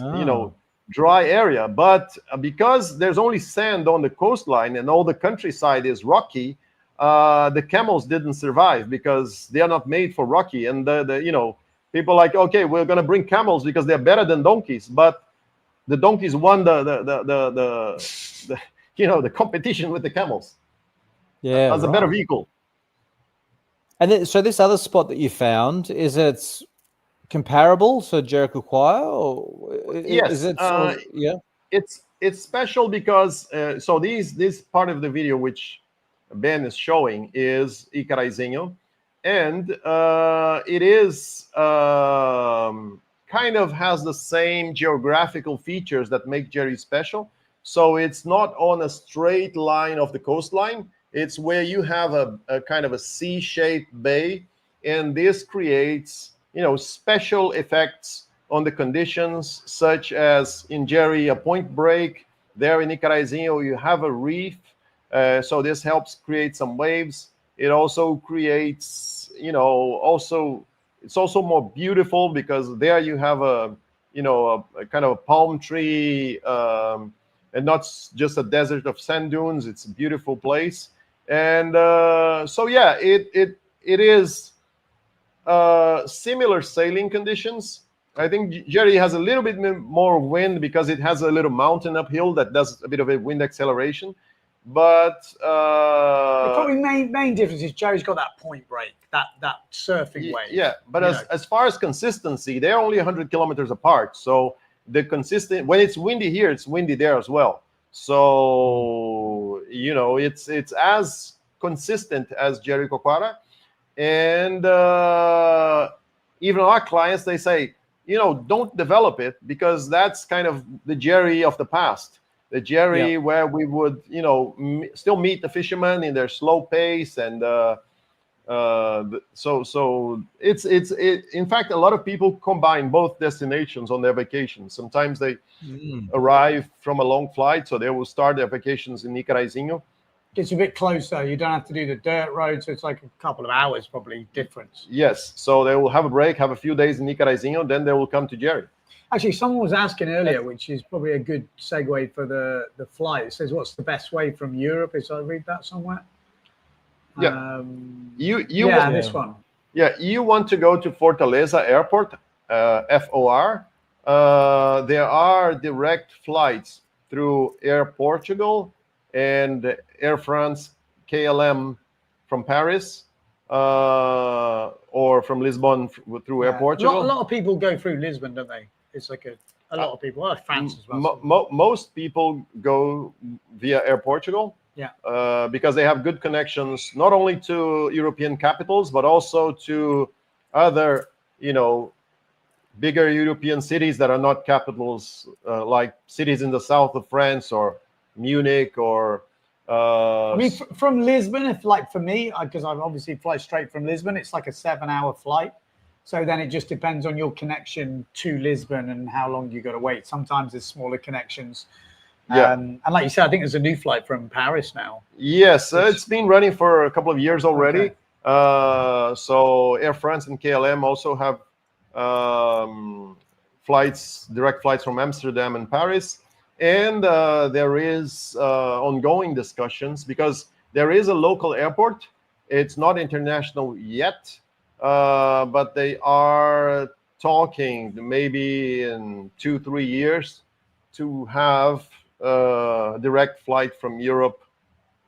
dry area. But because there's only sand on the coastline and all the countryside is rocky, the camels didn't survive because they are not made for rocky. And people like, okay, we're going to bring camels because they're better than donkeys. But the donkeys won the competition with the camels. Yeah, as a better vehicle. And then, so this other spot that you found, is it comparable to Jericoacoara, or yes, is it? Yeah, it's special because so this part of the video which Ben is showing is Icaraizinho, and it is kind of has the same geographical features that make Jeri special. So it's not on a straight line of the coastline. It's where you have a kind of a C-shaped bay, and this creates, special effects on the conditions, such as in Jeri, a point break. There in Icaraizinho, you have a reef, so this helps create some waves. It also creates, it's also more beautiful because there you have a kind of a palm tree, and not just a desert of sand dunes. It's a beautiful place. And so, yeah, it is similar sailing conditions. I think Jeri has a little bit more wind because it has a little mountain uphill that does a bit of a wind acceleration. but The probably main difference is Jerry's got that point break, that surfing wave. yeah, but as far as consistency, they're only 100 kilometers apart. So the consistent, when it's windy here, it's windy there as well. So you know, it's as consistent as Jericoacoara. And even our clients, they say, you know, don't develop it, because that's kind of the Jeri of the past. The Jeri where we would, you know, still meet the fishermen in their slow pace, and so it's in fact, a lot of people combine both destinations on their vacations. Sometimes they arrive from a long flight, so they will start their vacations in Icaraizinho. Gets a bit closer. You don't have to do the dirt road, so it's like a couple of hours probably difference. Yes, so they will have a break, have a few days in Icaraizinho, then they will come to Jeri. Actually, someone was asking earlier, which is probably a good segue for the flight. It says, "What's the best way from Europe?" Is I read that somewhere? Yeah, This one. Yeah, you want to go to Fortaleza Airport, FOR. There are direct flights through Air Portugal and Air France KLM from Paris, or from Lisbon through Air Portugal. A lot of people go through Lisbon, don't they? It's like a lot of people. Well, France as well. Most people go via Air Portugal. Yeah. Because they have good connections, not only to European capitals, but also to other, you know, bigger European cities that are not capitals, like cities in the south of France or Munich or. I mean, from Lisbon, if like for me, because I obviously fly straight from Lisbon, it's like a 7-hour flight. So then it just depends on your connection to Lisbon and how long you got to wait. Sometimes there's smaller connections. Yeah, and like you said, I think there's a new flight from Paris now. Yes, it's been running for a couple of years already. Okay. So Air France and KLM also have direct flights from Amsterdam and Paris. And there is ongoing discussions, because there is a local airport. It's not international yet, but they are talking maybe in 2-3 years to have direct flight from Europe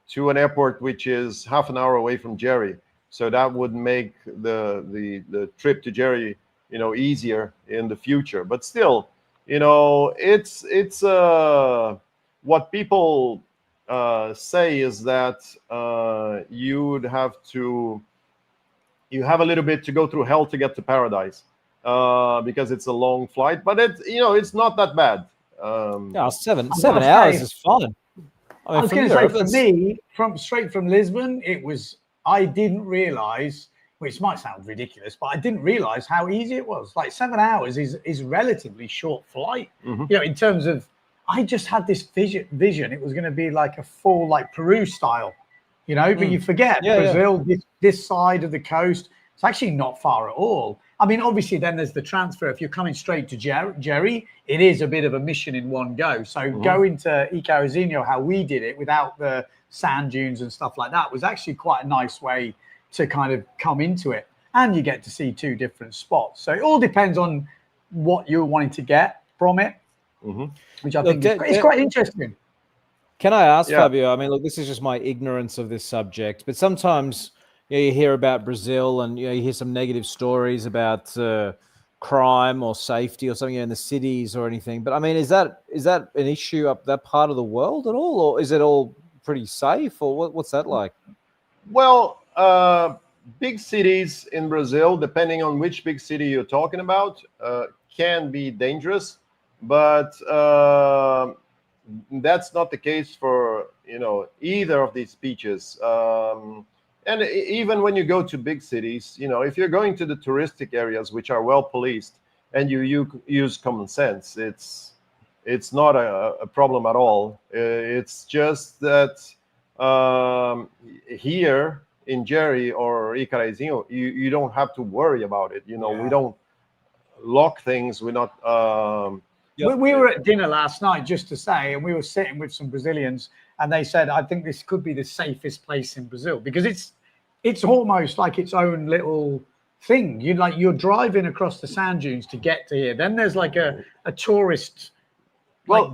to an airport which is half an hour away from Jeri. So that would make the trip to Jeri, you know, easier in the future. But still, you know, it's what people say is that you have a little bit to go through hell to get to paradise, because it's a long flight. But it's not that bad. Seven hours is fine. I was going to say, for me, straight from Lisbon, I didn't realize, which might sound ridiculous, but I didn't realize how easy it was. Like 7 hours is relatively short flight. Mm-hmm. You know, in terms of, I just had this vision. It was going to be like a full, like Peru style, you know, but you forget Brazil, this side of the coast, it's actually not far at all. I mean, obviously, then there's the transfer. If you're coming straight to Jeri, it is a bit of a mission in one go. So going to Icaraizinho, how we did it without the sand dunes and stuff like that, was actually quite a nice way to kind of come into it. And you get to see 2 different spots. So it all depends on what you're wanting to get from it, which I think is quite interesting. Can I ask, Fabio? I mean, look, this is just my ignorance of this subject, but sometimes you hear about Brazil and you hear some negative stories about crime or safety or something in the cities or anything. But I mean, is that an issue up that part of the world at all, or is it all pretty safe, or what's that like? Well, big cities in Brazil, depending on which big city you're talking about, can be dangerous, but that's not the case for either of these beaches. And even when you go to big cities, if you're going to the touristic areas, which are well policed, and you use common sense, it's not a problem at all. It's just that here in Jeri or Icaraizinho, you don't have to worry about it. We don't lock things. We're not. We were at dinner last night, just to say, and we were sitting with some Brazilians, and they said, I think this could be the safest place in Brazil, because it's almost like its own little thing. You're driving across the sand dunes to get to here. Then there's like a tourist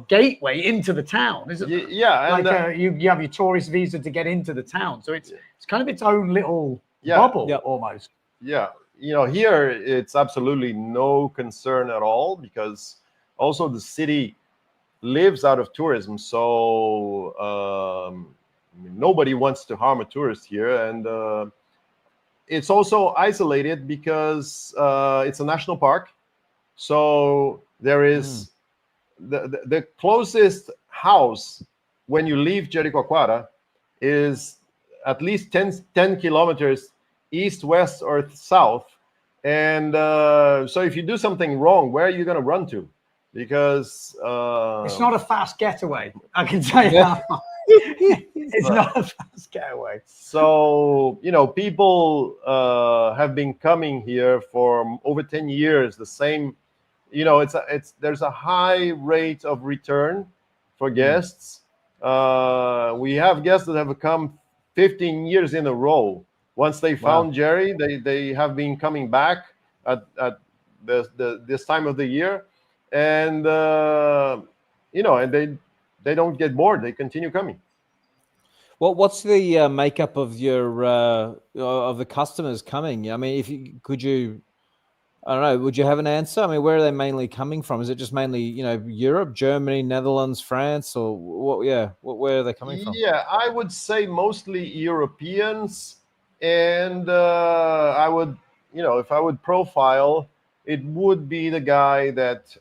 gateway into the town, isn't it? Yeah, Like and you have your tourist visa to get into the town, so it's kind of its own little bubble almost. Yeah, here it's absolutely no concern at all, because also the city lives out of tourism, so nobody wants to harm a tourist here, and it's also isolated because it's a national park. So there is the closest house when you leave Jericoacoara is at least 10 kilometers east, west, or south. And so if you do something wrong, where are you going to run to? Because it's not a fast getaway, I can tell you that. It's not a fast getaway. So, people have been coming here for over 10 years. The same, there's a high rate of return for guests. We have guests that have come 15 years in a row. Once they found Jeri, they have been coming back at this time of the year, and and they don't get bored. They continue coming. What's the makeup of your of the customers coming? I mean, I don't know, would you have an answer? I mean, where are they mainly coming from? Is it just mainly, Europe, Germany, Netherlands, France, or what? Yeah, where are they coming from? Yeah, I would say mostly Europeans, and I would, if I would profile, it would be the guy that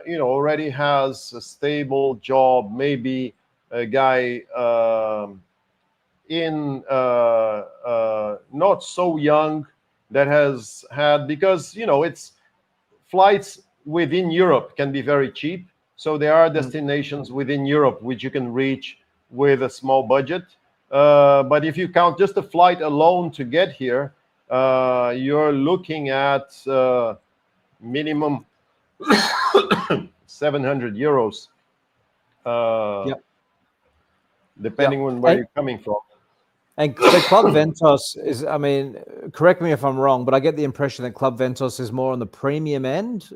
already has a stable job, maybe a guy in not so young, that has had, because it's flights within Europe can be very cheap. So there are destinations within Europe which you can reach with a small budget. But if you count just the flight alone to get here, you're looking at minimum 700 euros, depending on where you're coming from. And the Club Ventos is, I mean, correct me if I'm wrong, but I get the impression that Club Ventos is more on the premium end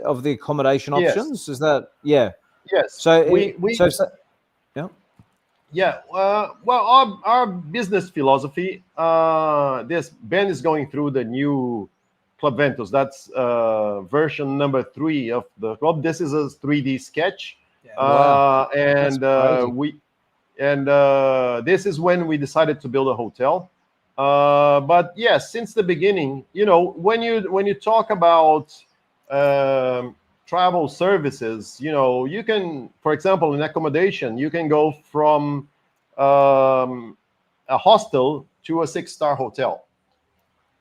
of the accommodation options. Is that, Yes. So well, our business philosophy. Ben is going through the new Club Ventos. That's version number 3 of the club. This is a 3D sketch, and this is when we decided to build a hotel. But yes, since the beginning, when you talk about travel services, you can, for example, in accommodation, you can go from a hostel to a 6-star hotel,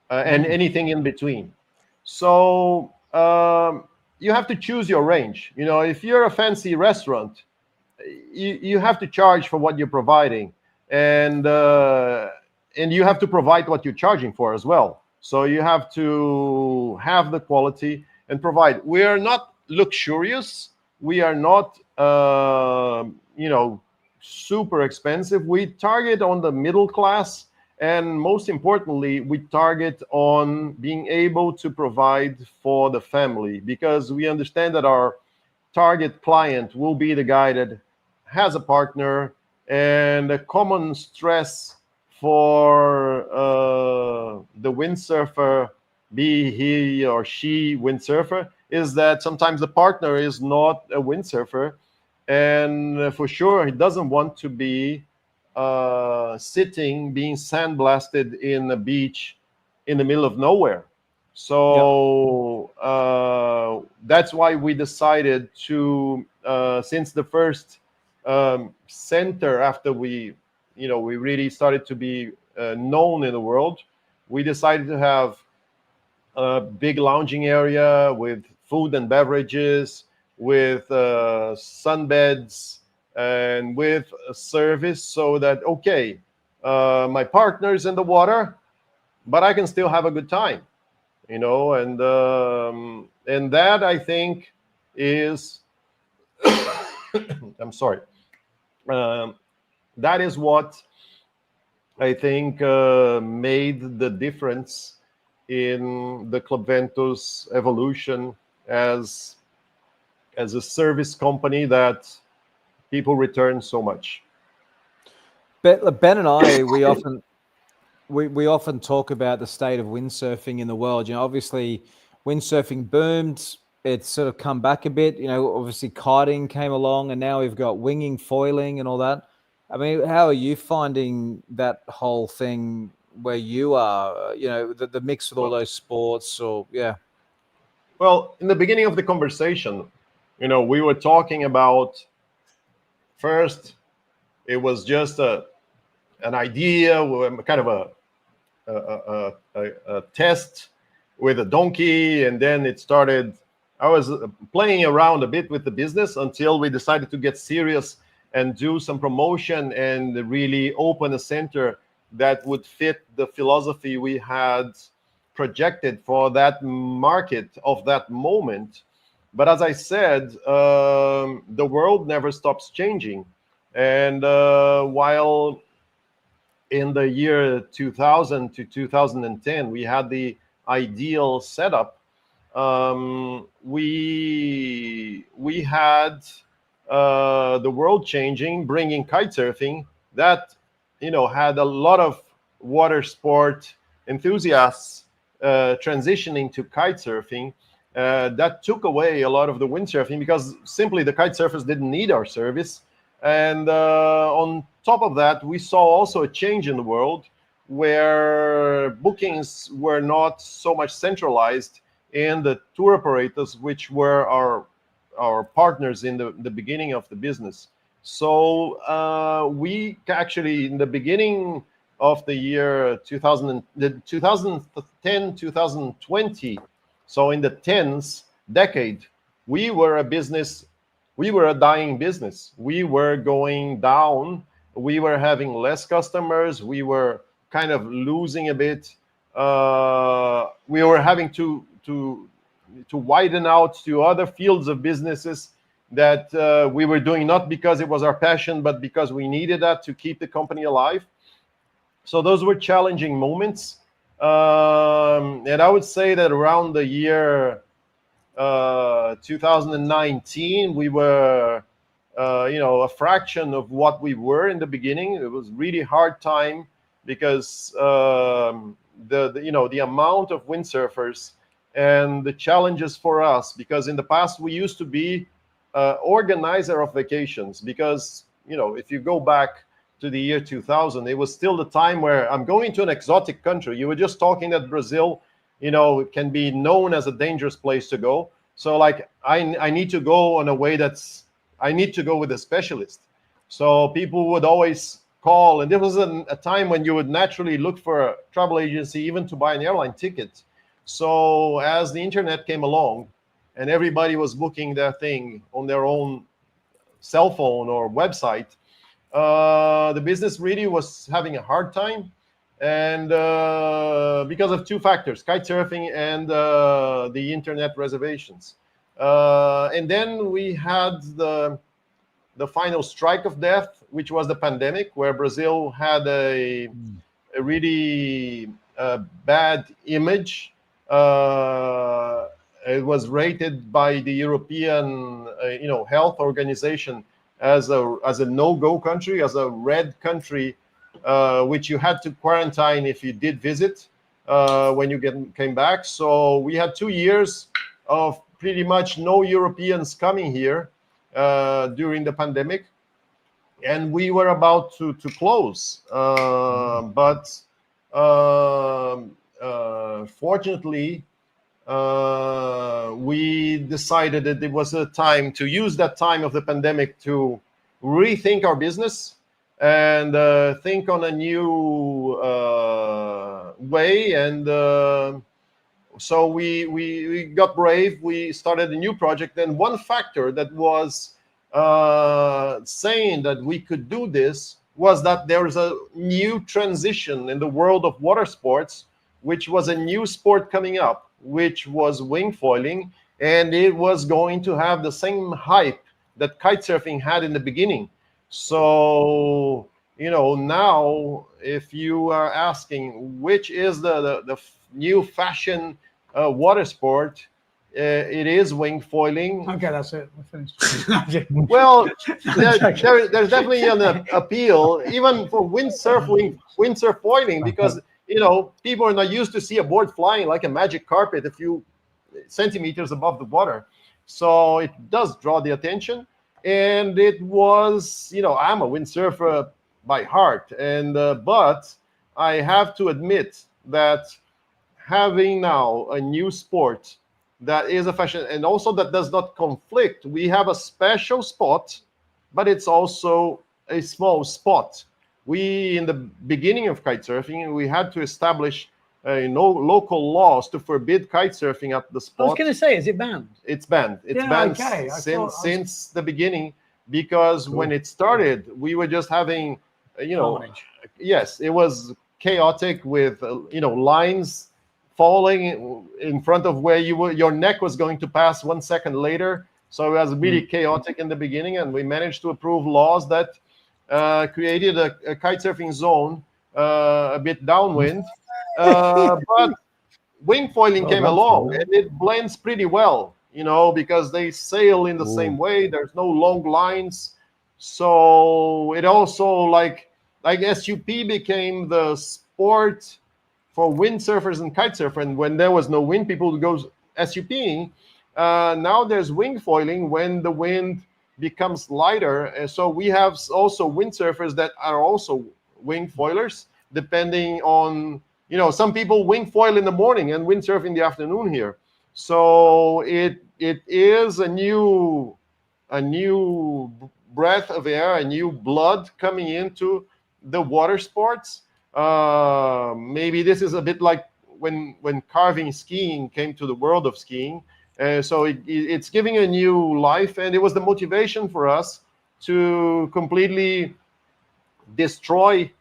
and anything in between. So you have to choose your range. If you're a fancy restaurant, you have to charge for what you're providing, and you have to provide what you're charging for as well. So you have to have the quality and provide. We are not luxurious. We are not, super expensive. We target on the middle class, and most importantly, we target on being able to provide for the family, because we understand that our target client will be the guy that has a partner, and a common stress for the windsurfer, be he or she windsurfer, is that sometimes the partner is not a windsurfer, and for sure he doesn't want to be sitting, being sandblasted in a beach in the middle of nowhere. So that's why we decided to, since the first center, after we really started to be known in the world, we decided to have a big lounging area with food and beverages, with sunbeds, and with a service, so that my partner's in the water, but I can still have a good time, and that, I think, is I'm sorry. That is what I think made the difference in the Club Ventos evolution as as a service company that people return so much. Ben and I, we often talk about the state of windsurfing in the world. You know, obviously, windsurfing boomed. It's sort of come back a bit. You know, obviously, kiting came along, and now we've got winging, foiling, and all that. I mean, how are you finding that whole thing where you are? You know, the mix with all those sports, or yeah. Well, in the beginning of the conversation, we were talking about first, it was just an idea, kind of a test with a donkey, and then it started. I was playing around a bit with the business until we decided to get serious and do some promotion and really open a center that would fit the philosophy we had projected for that market of that moment. But as I said, the world never stops changing. And while in the year 2000 to 2010, we had the ideal setup, we had the world changing, bringing kite surfing that had a lot of water sport enthusiasts transitioning to kite surfing. That took away a lot of the windsurfing because simply the kite surfers didn't need our service. And on top of that, we saw also a change in the world where bookings were not so much centralized in the tour operators, which were our partners in the beginning of the business. So we actually, in the beginning of the year 2010, 2020, so in the tens decade, we were a dying business. We were going down. We were having less customers. We were kind of losing a bit. We were having to widen out to other fields of businesses that we were doing, not because it was our passion, but because we needed that to keep the company alive. So those were challenging moments. And I would say that around the year 2019, we were, a fraction of what we were in the beginning. It was really hard time because the amount of windsurfers and the challenges for us, because in the past we used to be organizer of vacations, because if you go back to the year 2000, it was still the time where I'm going to an exotic country. You were just talking that Brazil can be known as a dangerous place to go. So like I need to go on a way I need to go with a specialist. So people would always call, and there was a time when you would naturally look for a travel agency even to buy an airline ticket. So as the internet came along and everybody was booking their thing on their own cell phone or website, the business really was having a hard time. And because of two factors, kite surfing and the internet reservations. And then we had the final strike of death, which was the pandemic, where Brazil had a really bad image. It was rated by the European health organization as a no-go country, as a red country, which you had to quarantine if you did visit when you came back. So we had 2 years of pretty much no Europeans coming here during the pandemic, and we were about to close. But fortunately, we decided that it was a time to use that time of the pandemic to rethink our business and think on a new way. And so we got brave. We started a new project. And one factor that was saying that we could do this was that there was a new transition in the world of water sports, which was a new sport coming up, which was wing foiling, and it was going to have the same hype that kite surfing had in the beginning. So, now if you are asking which is the new fashion water sport, it is wing foiling. Okay, that's it. We're finished. Well, there's definitely an appeal, even for windsurf foiling, because people are not used to see a board flying like a magic carpet a few centimeters above the water. So it does draw the attention. And it was, I'm a windsurfer by heart, and but I have to admit that having now a new sport that is a fashion, and also that does not conflict. We have a special spot, but it's also a small spot. We, in the beginning of kite surfing, we had to establish local laws to forbid kite surfing at the spot. I was going to say, is it banned? It's banned. It's banned since the beginning, because when it started, we were just having, yes, it was chaotic with, lines falling in front of where your neck was going to pass 1 second later. So it was really chaotic in the beginning, and we managed to approve laws that created a kite surfing zone a bit downwind. But wing foiling came along, and it blends pretty well, because they sail in the same way. There's no long lines. So it also, like SUP became the sport for windsurfers and kite surfers, and when there was no wind, people would go SUPing. Now there's wing foiling when the wind becomes lighter, and so we have also windsurfers that are also wing foilers, depending on, some people wing foil in the morning and windsurf in the afternoon here. So it is a new breath of air, a new blood coming into the water sports. Maybe this is a bit like when carving skiing came to the world of skiing. So it's giving a new life, and it was the motivation for us to completely destroy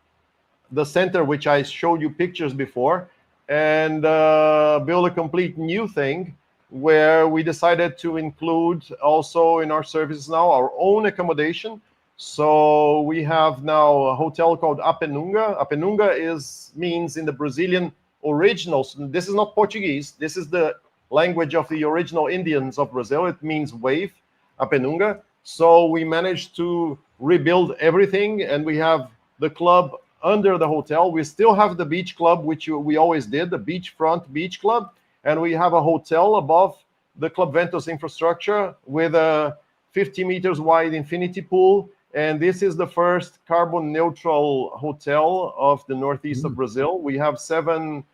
the center, which I showed you pictures before, and build a complete new thing where we decided to include also in our services now our own accommodation. So we have now a hotel called Apenunga. Apenunga means in the Brazilian originals. This is not Portuguese. This is the language of the original Indians of Brazil. It means wave, Apenunga. So we managed to rebuild everything, and we have the club under the hotel. We still have the beach club, which we always did, the beachfront beach club. And we have a hotel above the Club Ventos infrastructure with a 50 meters wide infinity pool. And this is the first carbon neutral hotel of the northeast of Brazil. We have 7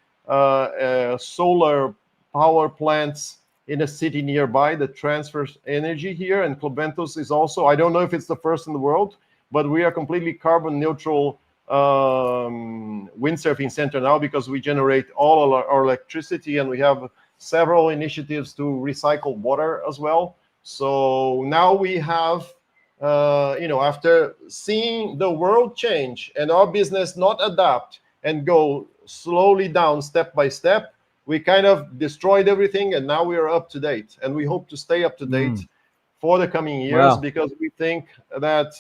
solar power plants in a city nearby that transfers energy here. And Club Ventos is also, I don't know if it's the first in the world, but we are completely carbon neutral windsurfing center now, because we generate all our electricity, and we have several initiatives to recycle water as well. So now we have, after seeing the world change and our business not adapt and go slowly down step by step, we kind of destroyed everything, and now we are up to date, and we hope to stay up to date for the coming years, because we think that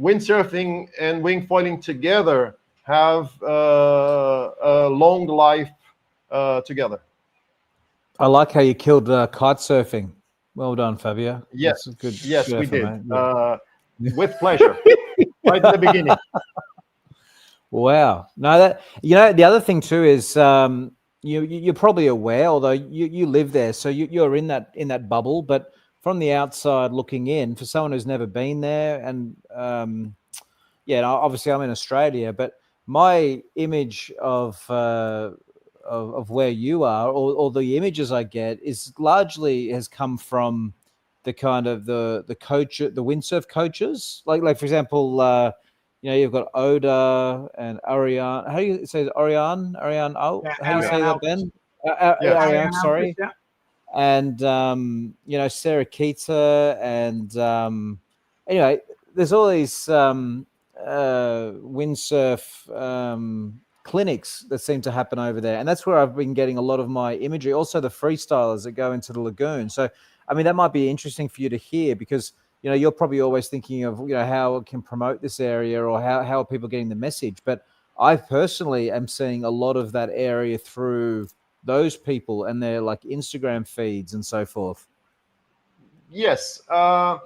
windsurfing and wing foiling together have a long life together. I like how you killed kite surfing. Well done, Fabio. Yes, good we did. Yeah. With pleasure, right at the beginning. Wow. No, the other thing too is you're probably aware, although you live there, so you're in that bubble, but from the outside looking in, for someone who's never been there, and obviously I'm in Australia, but my image of where you are, or the images I get, is largely has come from the kind of the coach, the windsurf coaches, like for example, you've got Oda and Ariane. How do you say it? Ariane? Oh, yeah, how do you say that, Ben? Ariane, sorry. Yeah. And Sarah Keita, and anyway, there's all these windsurf clinics that seem to happen over there, and that's where I've been getting a lot of my imagery. Also, the freestylers that go into the lagoon. So, I mean, that might be interesting for you to hear, because you're probably always thinking of how it can promote this area, or how are people getting the message. But I personally am seeing a lot of that area through those people and their like Instagram feeds and so forth? Yes, the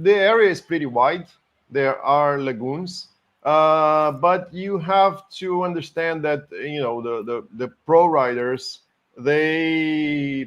area is pretty wide. There are lagoons, but you have to understand that the pro riders, their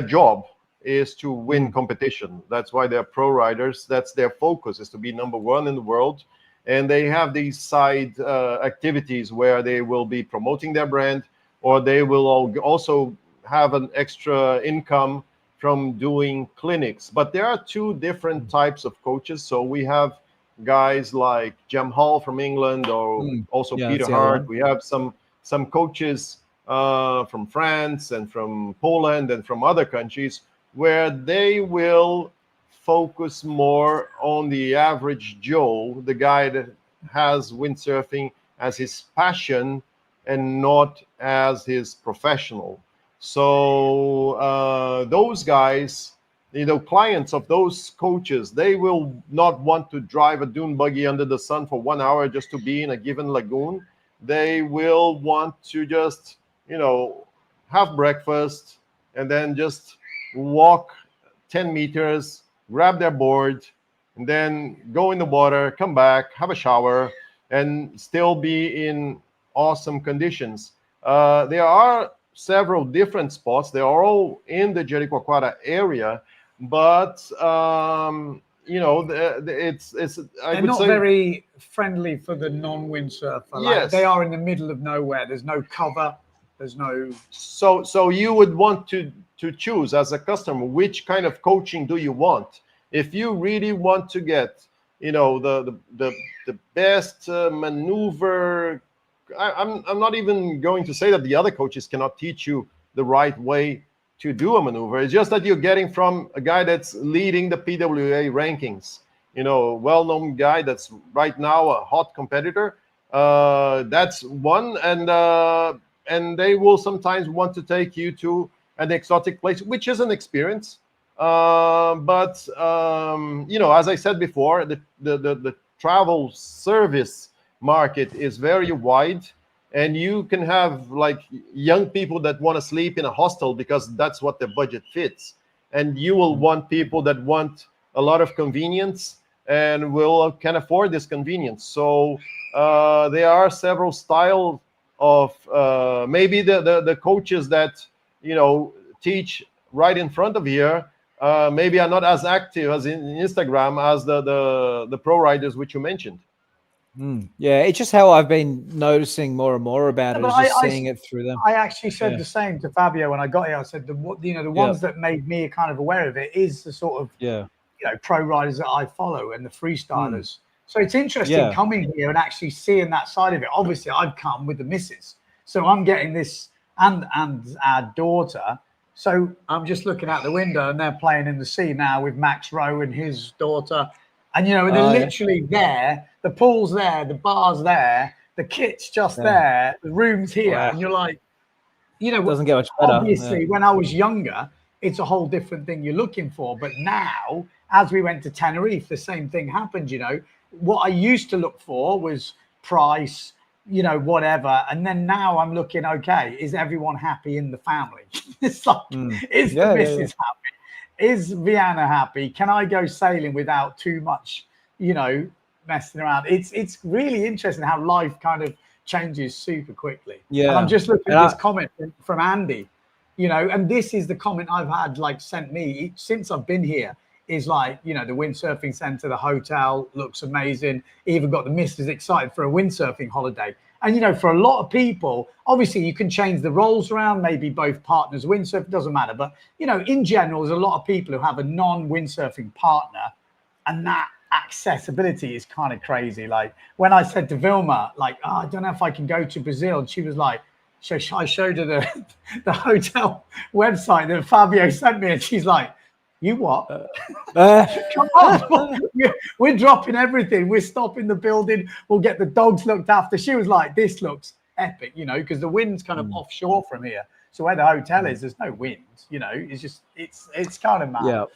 job is to win competition. That's why they're pro riders. That's their focus, is to be number one in the world. And they have these side activities where they will be promoting their brand, or they will also have an extra income from doing clinics. But there are two different types of coaches. So we have guys like Jem Hall from England, or also Yeah, Peter that's the other Hart. one. We have some coaches from France and from Poland and from other countries, where they will focus more on the average Joe, the guy that has windsurfing as his passion and not as his professional. So those guys, clients of those coaches, they will not want to drive a dune buggy under the sun for 1 hour just to be in a given lagoon. They will want to just, have breakfast and then just walk 10 meters, grab their board, and then go in the water, come back, have a shower, and still be in awesome conditions. There are several different spots. They are all in the Jericoacoara area, but it's They're not very friendly for the non-windsurfer. Like, Yes. they are in the middle of nowhere. There's no cover. There's no. So you would want to choose as a customer which kind of coaching do you want. If you really want to get the best maneuver, I'm not even going to say that the other coaches cannot teach you the right way to do a maneuver. It's just that you're getting from a guy that's leading the PWA rankings, well-known guy that's right now a hot competitor. That's one, and they will sometimes want to take you to an exotic place, which is an experience. But as I said before, the travel service market is very wide, and you can have like young people that want to sleep in a hostel because that's what their budget fits, and you will want people that want a lot of convenience and can afford this convenience. So there are several styles of maybe the coaches that teach right in front of here maybe are not as active as in Instagram as the pro riders which you mentioned. Yeah, it's just how I've been noticing more and more about it, But is just seeing it through them. I actually said the same to Fabio when I got here. I said the ones that made me kind of aware of it is the sort of pro riders that I follow and the freestylers. So it's interesting coming here and actually seeing that side of it. Obviously, I've come with the missus, so I'm getting this, and our daughter. So I'm just looking out the window, and they're playing in the sea now with Max Rowe and his daughter. And, they're literally there. The pool's there, the bar's there, the kit's just there, the room's here. Wow. And you're like, it doesn't get much better. Obviously, when I was younger, it's a whole different thing you're looking for. But now, as we went to Tenerife, the same thing happened, What I used to look for was price, whatever. And then now I'm looking, okay, is everyone happy in the family? It's like, is the missus happy? Is Vienna happy? Can I go sailing without too much, messing around? It's really interesting how life kind of changes super quickly. Yeah. And I'm just looking at this comment from Andy, and this is the comment I've had sent me since I've been here, is the windsurfing center, the hotel looks amazing. Even got the missus excited for a windsurfing holiday. And, for a lot of people, obviously you can change the roles around, maybe both partners windsurf, it doesn't matter. But, in general, there's a lot of people who have a non-windsurfing partner, and that accessibility is kind of crazy. Like when I said to Vilma, I don't know if I can go to Brazil. And she was like, so I showed her the hotel website that Fabio sent me, and she's like, you what? Come on. We're dropping everything. We're stopping the building. We'll get the dogs looked after. She was like, this looks epic, because the wind's kind of offshore from here. So where the hotel is, there's no wind, it's just, it's kind of mad.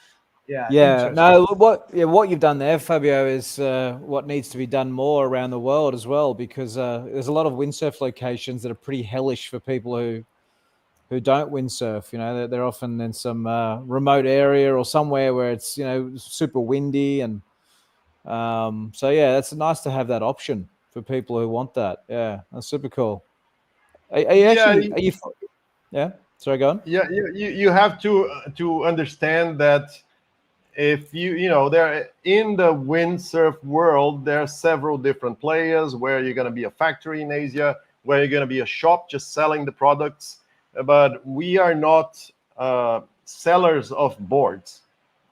Yeah. No, what you've done there, Fabio, is what needs to be done more around the world as well, because there's a lot of windsurf locations that are pretty hellish for people who who don't windsurf. You know, they're often in some remote area or somewhere where it's super windy, and so yeah, that's nice to have that option for people who want that. Yeah, that's super cool. Are you Yeah, actually? Are you? Yeah. Sorry, go on. yeah, you have to understand that if there in the windsurf world, there are several different players where you're going to be a factory in Asia, where you're going to be a shop just selling the products. But we are not sellers of boards.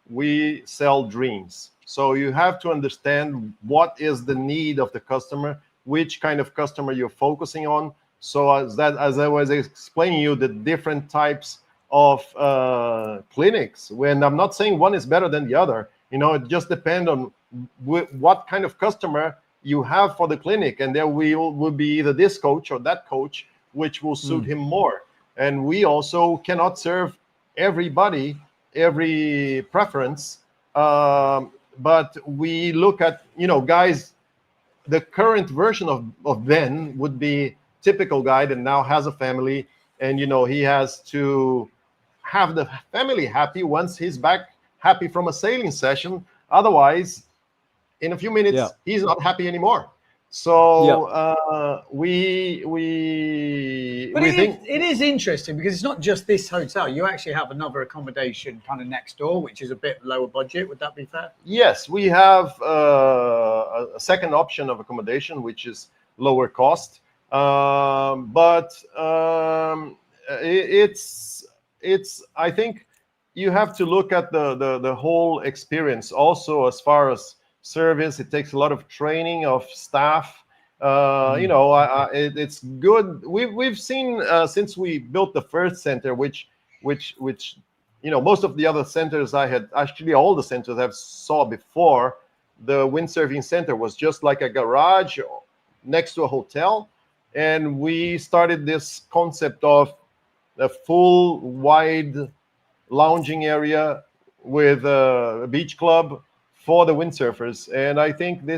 We sell dreams. So you have to understand what is the need of the customer, which kind of customer you're focusing on. So as I was explaining you, the different types of clinics, when I'm not saying one is better than the other, it just depends on what kind of customer you have for the clinic, and there will be either this coach or that coach which will suit him more. And we also cannot serve everybody, every preference, but we look at guys. The current version of Ben would be typical guy that now has a family, and he has to have the family happy once he's back happy from a sailing session. Otherwise, in a few minutes, he's not happy anymore. So we think it is interesting because it's not just this hotel. You actually have another accommodation kind of next door, which is a bit lower budget. Would that be fair? Yes, we have a second option of accommodation, which is lower cost. But it's I think you have to look at the whole experience also. As far as service, it takes a lot of training of staff. It's good. We've seen since we built the first center, which most of the other centers all the centers I've saw before the windsurfing center was just like a garage next to a hotel. And we started this concept of a full wide lounging area with a beach club for the windsurfers. And I think we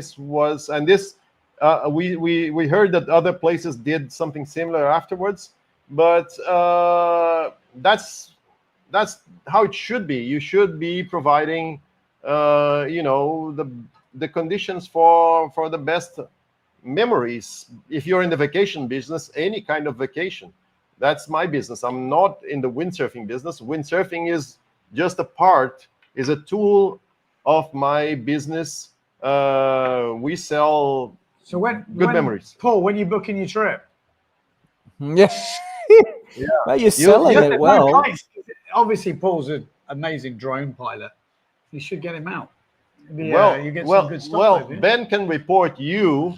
heard that other places did something similar afterwards, but that's how it should be. You should be providing the conditions for the best memories. If you're in the vacation business, any kind of vacation, that's my business. I'm not in the windsurfing business. Windsurfing is just is a tool of my business. We sell good memories. Paul, when you booking your trip? Yeah. But you're selling it well. Obviously, Paul's an amazing drone pilot. You should get him out. You get some good stuff. Ben can report you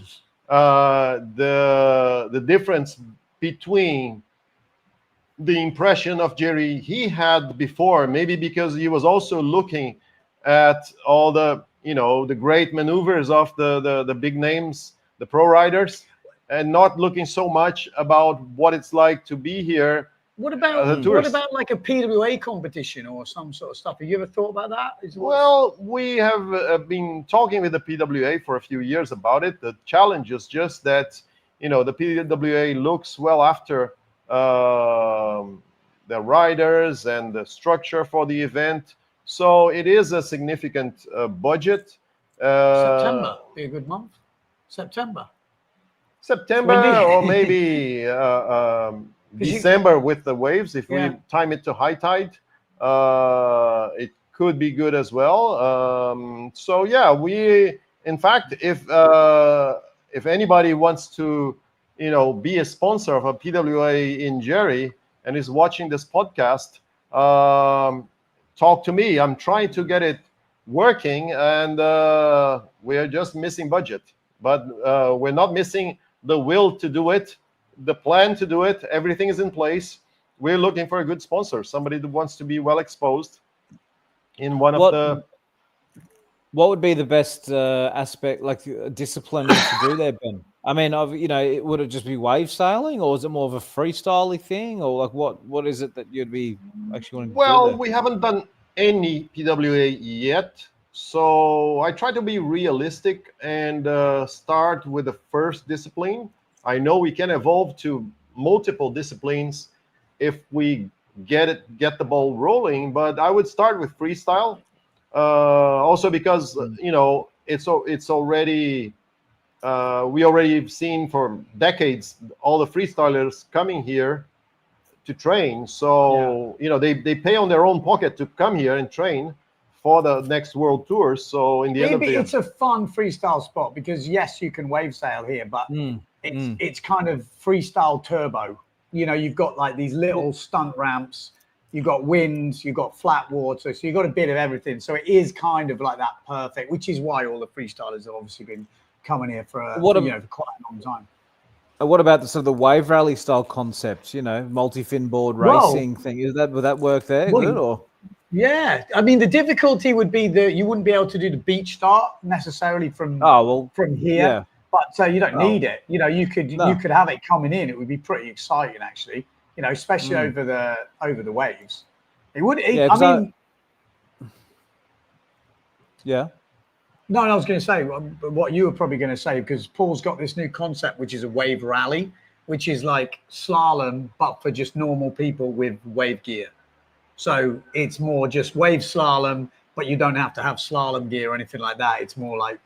the difference between the impression of Jeri he had before, maybe because he was also looking at all the the great maneuvers of the big names, the pro riders, and not looking so much about what it's like to be here. What about like a PWA competition or some sort of stuff? Have you ever thought about that? Well, we have been talking with the PWA for a few years about it. The challenge is just that the PWA looks well after the riders and the structure for the event. So it is a significant budget. September be a good month. September or maybe December with the waves. If we time it to high tide, it could be good as well. So yeah, in fact, if anybody wants to be a sponsor of a PWA in Jeri and is watching this podcast, talk to me. I'm trying to get it working, and we are just missing budget, but we're not missing the will to do it, the plan to do it. Everything is in place. We're looking for a good sponsor, somebody that wants to be well exposed in one of the. What would be the best aspect, like discipline to do there, Ben? I mean, would it just be wave sailing, or is it more of a freestyle thing, or like what is it that you'd be actually wanting to do there? We haven't done any PWA yet, so I try to be realistic and start with the first discipline. I know we can evolve to multiple disciplines if we get the ball rolling. But I would start with freestyle, also because it's already we already seen for decades all the freestylers coming here to train. So they pay on their own pocket to come here and train for the next world tour. So in the end of the it's a fun freestyle spot because yes, you can wave sail here, but it's kind of freestyle turbo. You've got like these little stunt ramps, you've got winds, you've got flat water, so you've got a bit of everything. So it is kind of like that perfect, which is why all the freestylers have obviously been coming here for quite a long time. What about the sort of the wave rally style concepts? Multi-fin board racing thing. Would that work there? Good or? Yeah, I mean the difficulty would be that you wouldn't be able to do the beach start necessarily from here. Yeah. But you don't need it. You could have it coming in. It would be pretty exciting, actually. Especially over the waves. It would. Yeah. No, I was going to say what you were probably going to say, because Paul's got this new concept, which is a wave rally, which is like slalom, but for just normal people with wave gear. So it's more just wave slalom, but you don't have to have slalom gear or anything like that. It's more like,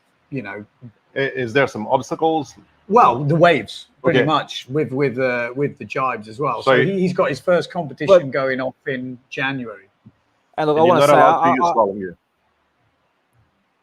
Is there some obstacles? Well, the waves, pretty much, with the jibes as well. So he's got his first competition going off in January. And look, I want to say, slalom gear.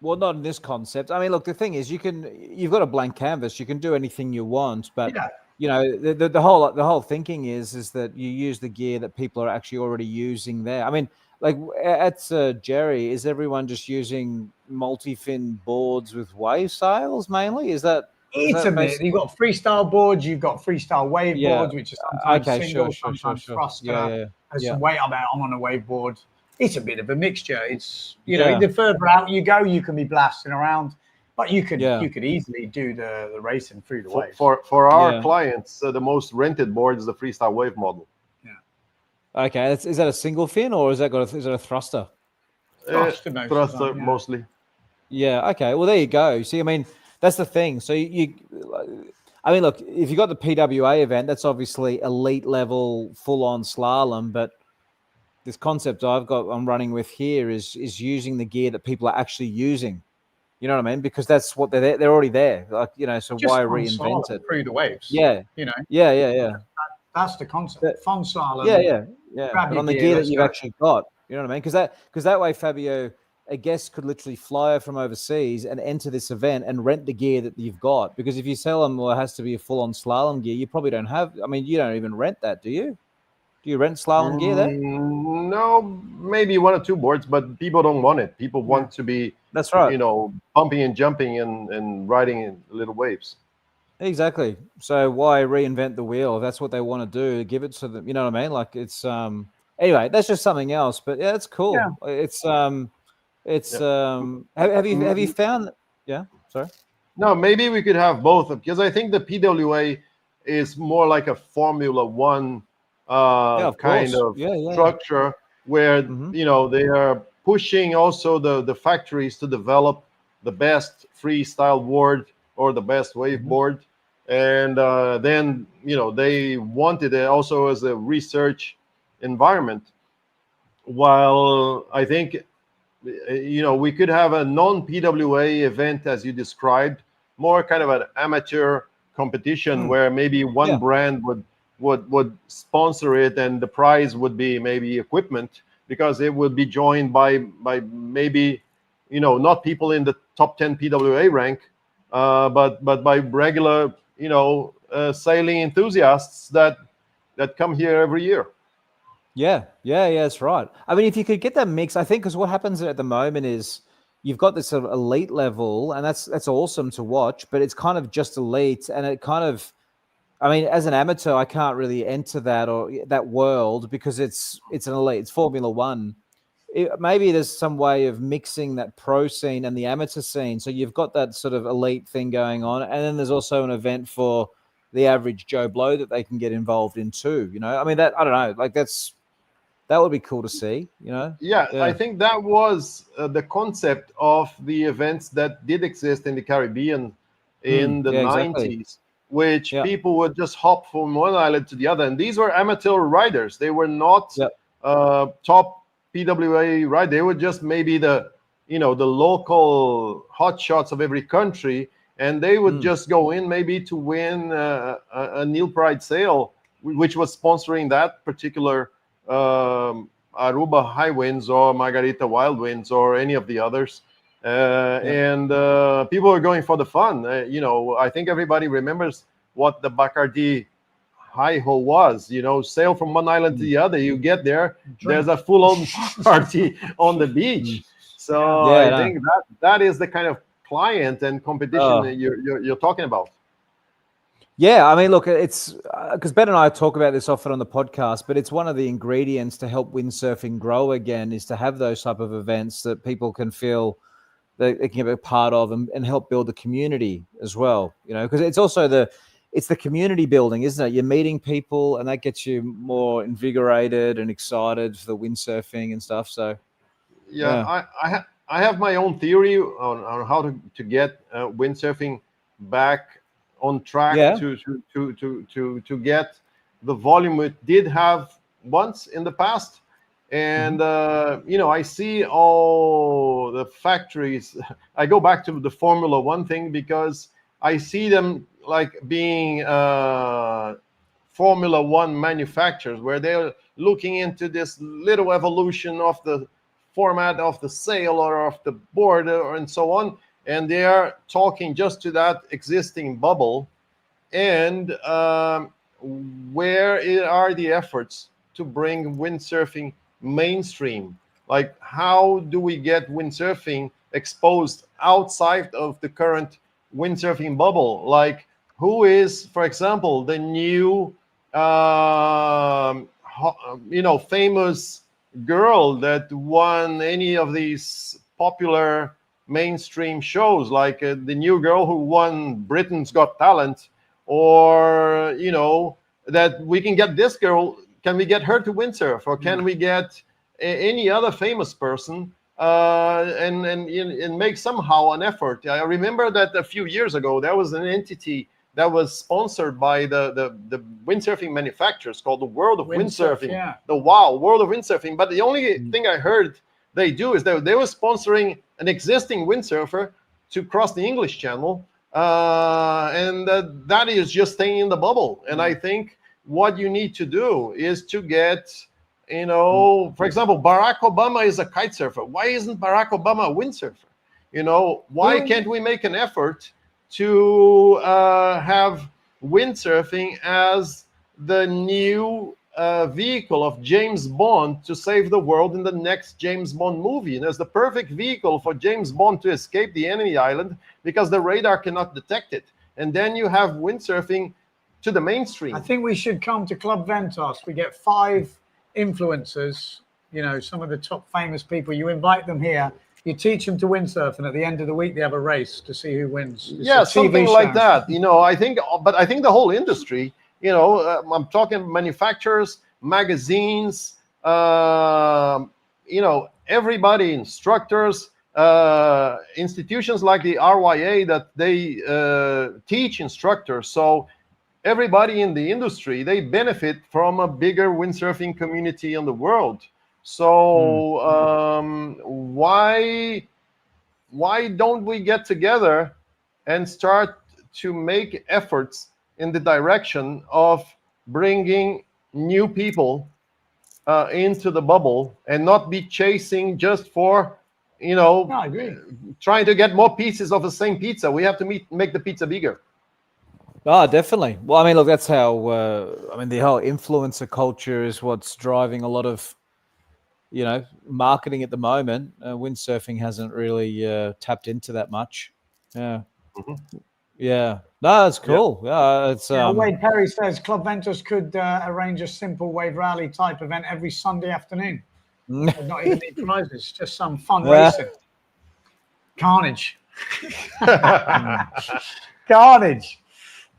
Well, not in this concept. I mean, look, the thing is, you've got a blank canvas. You can do anything you want, but the whole thinking is that you use the gear that people are actually already using there. I mean, like at Jeri, is everyone just using multi-fin boards with wave sails mainly? Is that? It's a bit. You've got freestyle boards. You've got freestyle wave boards, which are sometimes single, sometimes thruster. There's some weight. I'm on a wave board. It's a bit of a mixture. It's the further out you go, you can be blasting around, but you could easily do the racing through the waves. For our clients, the most rented board is the freestyle wave model. Yeah. Okay, is that a single fin or is that a thruster? Thruster mostly. Yeah. Okay. Well, there you go. See, I mean, that's the thing. So I mean, look, if you got the PWA event, that's obviously elite level, full on slalom, but this concept I'm running with here is using the gear that people are actually using. You know what I mean? Because that's what they're already there. Like, so just why reinvent it? Through the waves. Yeah. Yeah. That's the concept. Fun slalom. Yeah. But on the gear that you've actually got. You know what I mean? Because that way, Fabio, a guest could literally fly from overseas and enter this event and rent the gear that you've got. Because if you sell them, well, it has to be a full-on slalom gear. You probably don't have. I mean, you don't even rent that, do you? Do you rent slalom gear there? No, maybe one or two boards, but people don't want it. People want to be, that's right, pumping and jumping and riding in little waves. Exactly. So why reinvent the wheel? If that's what they want to do, give it to them. You know what I mean? Like it's anyway, that's just something else. But yeah, it's cool. Yeah. Have you found? Yeah. Sorry. No, maybe we could have both, because I think the PWA is more like a Formula One kind of structure where they are pushing also the factories to develop the best freestyle board or the best wave board, and then they wanted it also as a research environment, while I think we could have a non-PWA event, as you described, more kind of an amateur competition where maybe one brand would sponsor it, and the prize would be maybe equipment, because it would be joined by maybe not people in the top 10 PWA rank, but by regular sailing enthusiasts that come here every year. Yeah, that's right. I mean, if you could get that mix, I think, because what happens at the moment is you've got this sort of elite level, and that's awesome to watch, but it's kind of just elite, and it kind of, I mean, as an amateur, I can't really enter that world because it's an elite, it's Formula One. Maybe there's some way of mixing that pro scene and the amateur scene, so you've got that sort of elite thing going on, and then there's also an event for the average Joe Blow that they can get involved in too. I mean, that, I don't know, like that would be cool to see, Yeah, I think that was the concept of the events that did exist in the Caribbean in the 90s, which people would just hop from one island to the other. And these were amateur riders. They were not top PWA ride. They were just maybe the local hot shots of every country. And they would just go in maybe to win a Nil Pride sail, which was sponsoring that particular Aruba High Winds or Margarita Wild Winds or any of the others. And people are going for the fun. I think everybody remembers what the Bacardi Hi-Ho was. Sail from one island to the other. You get there, there's a full-on party on the beach. So I think that is the kind of client and competition that you're talking about. Yeah, I mean, look, it's because Ben and I talk about this often on the podcast, but it's one of the ingredients to help windsurfing grow again is to have those type of events that people can feel that they can be a part of and help build the community as well. Because it's also the community building, isn't it? You're meeting people, and that gets you more invigorated and excited for the windsurfing and stuff. So, I have my own theory on how to get windsurfing back on track to get the volume it did have once in the past. And I see all the factories. I go back to the Formula One thing because I see them like being Formula One manufacturers, where they're looking into this little evolution of the format of the sail or of the board and so on, and they are talking just to that existing bubble. And where are the efforts to bring windsurfing mainstream? Like, how do we get windsurfing exposed outside of the current windsurfing bubble? Like, who is, for example, the new famous girl that won any of these popular mainstream shows, like the new girl who won Britain's Got Talent, or that we can get this girl, can we get her to windsurf, or can we get any other famous person and make somehow an effort? I remember that a few years ago there was an entity that was sponsored by the windsurfing manufacturers called the World of Windsurfing, the World of Windsurfing. But the only thing I heard they do is that they were sponsoring an existing windsurfer to cross the English Channel, and that is just staying in the bubble. And I think what you need to do is to get, for example, Barack Obama is a kite surfer. Why isn't Barack Obama a windsurfer? Why can't we make an effort to have windsurfing as the new vehicle of James Bond to save the world in the next James Bond movie? And there's the perfect vehicle for James Bond to escape the enemy island because the radar cannot detect it. And then you have windsurfing to the mainstream. I think we should come to Club Ventos. We get 5 influencers, some of the top famous people. You invite them here. You teach them to windsurf, and at the end of the week, they have a race to see who wins. It's something like that. I think the whole industry, I'm talking manufacturers, magazines, everybody, instructors, institutions like the RYA that they teach instructors. So everybody in the industry, they benefit from a bigger windsurfing community in the world. So why don't we get together and start to make efforts in the direction of bringing new people into the bubble and not be chasing just for, I agree. trying to get more pieces of the same pizza? We have to make the pizza bigger. Oh, definitely. Well, I mean, look, that's how, the whole influencer culture is what's driving a lot of, marketing at the moment. Windsurfing hasn't really tapped into that much. Yeah. Mm-hmm. Yeah. No, it's cool. Yeah. It's Wade Perry says Club Ventos could arrange a simple wave rally type event every Sunday afternoon. Not even need prizes, just some fun racing. Carnage. Carnage.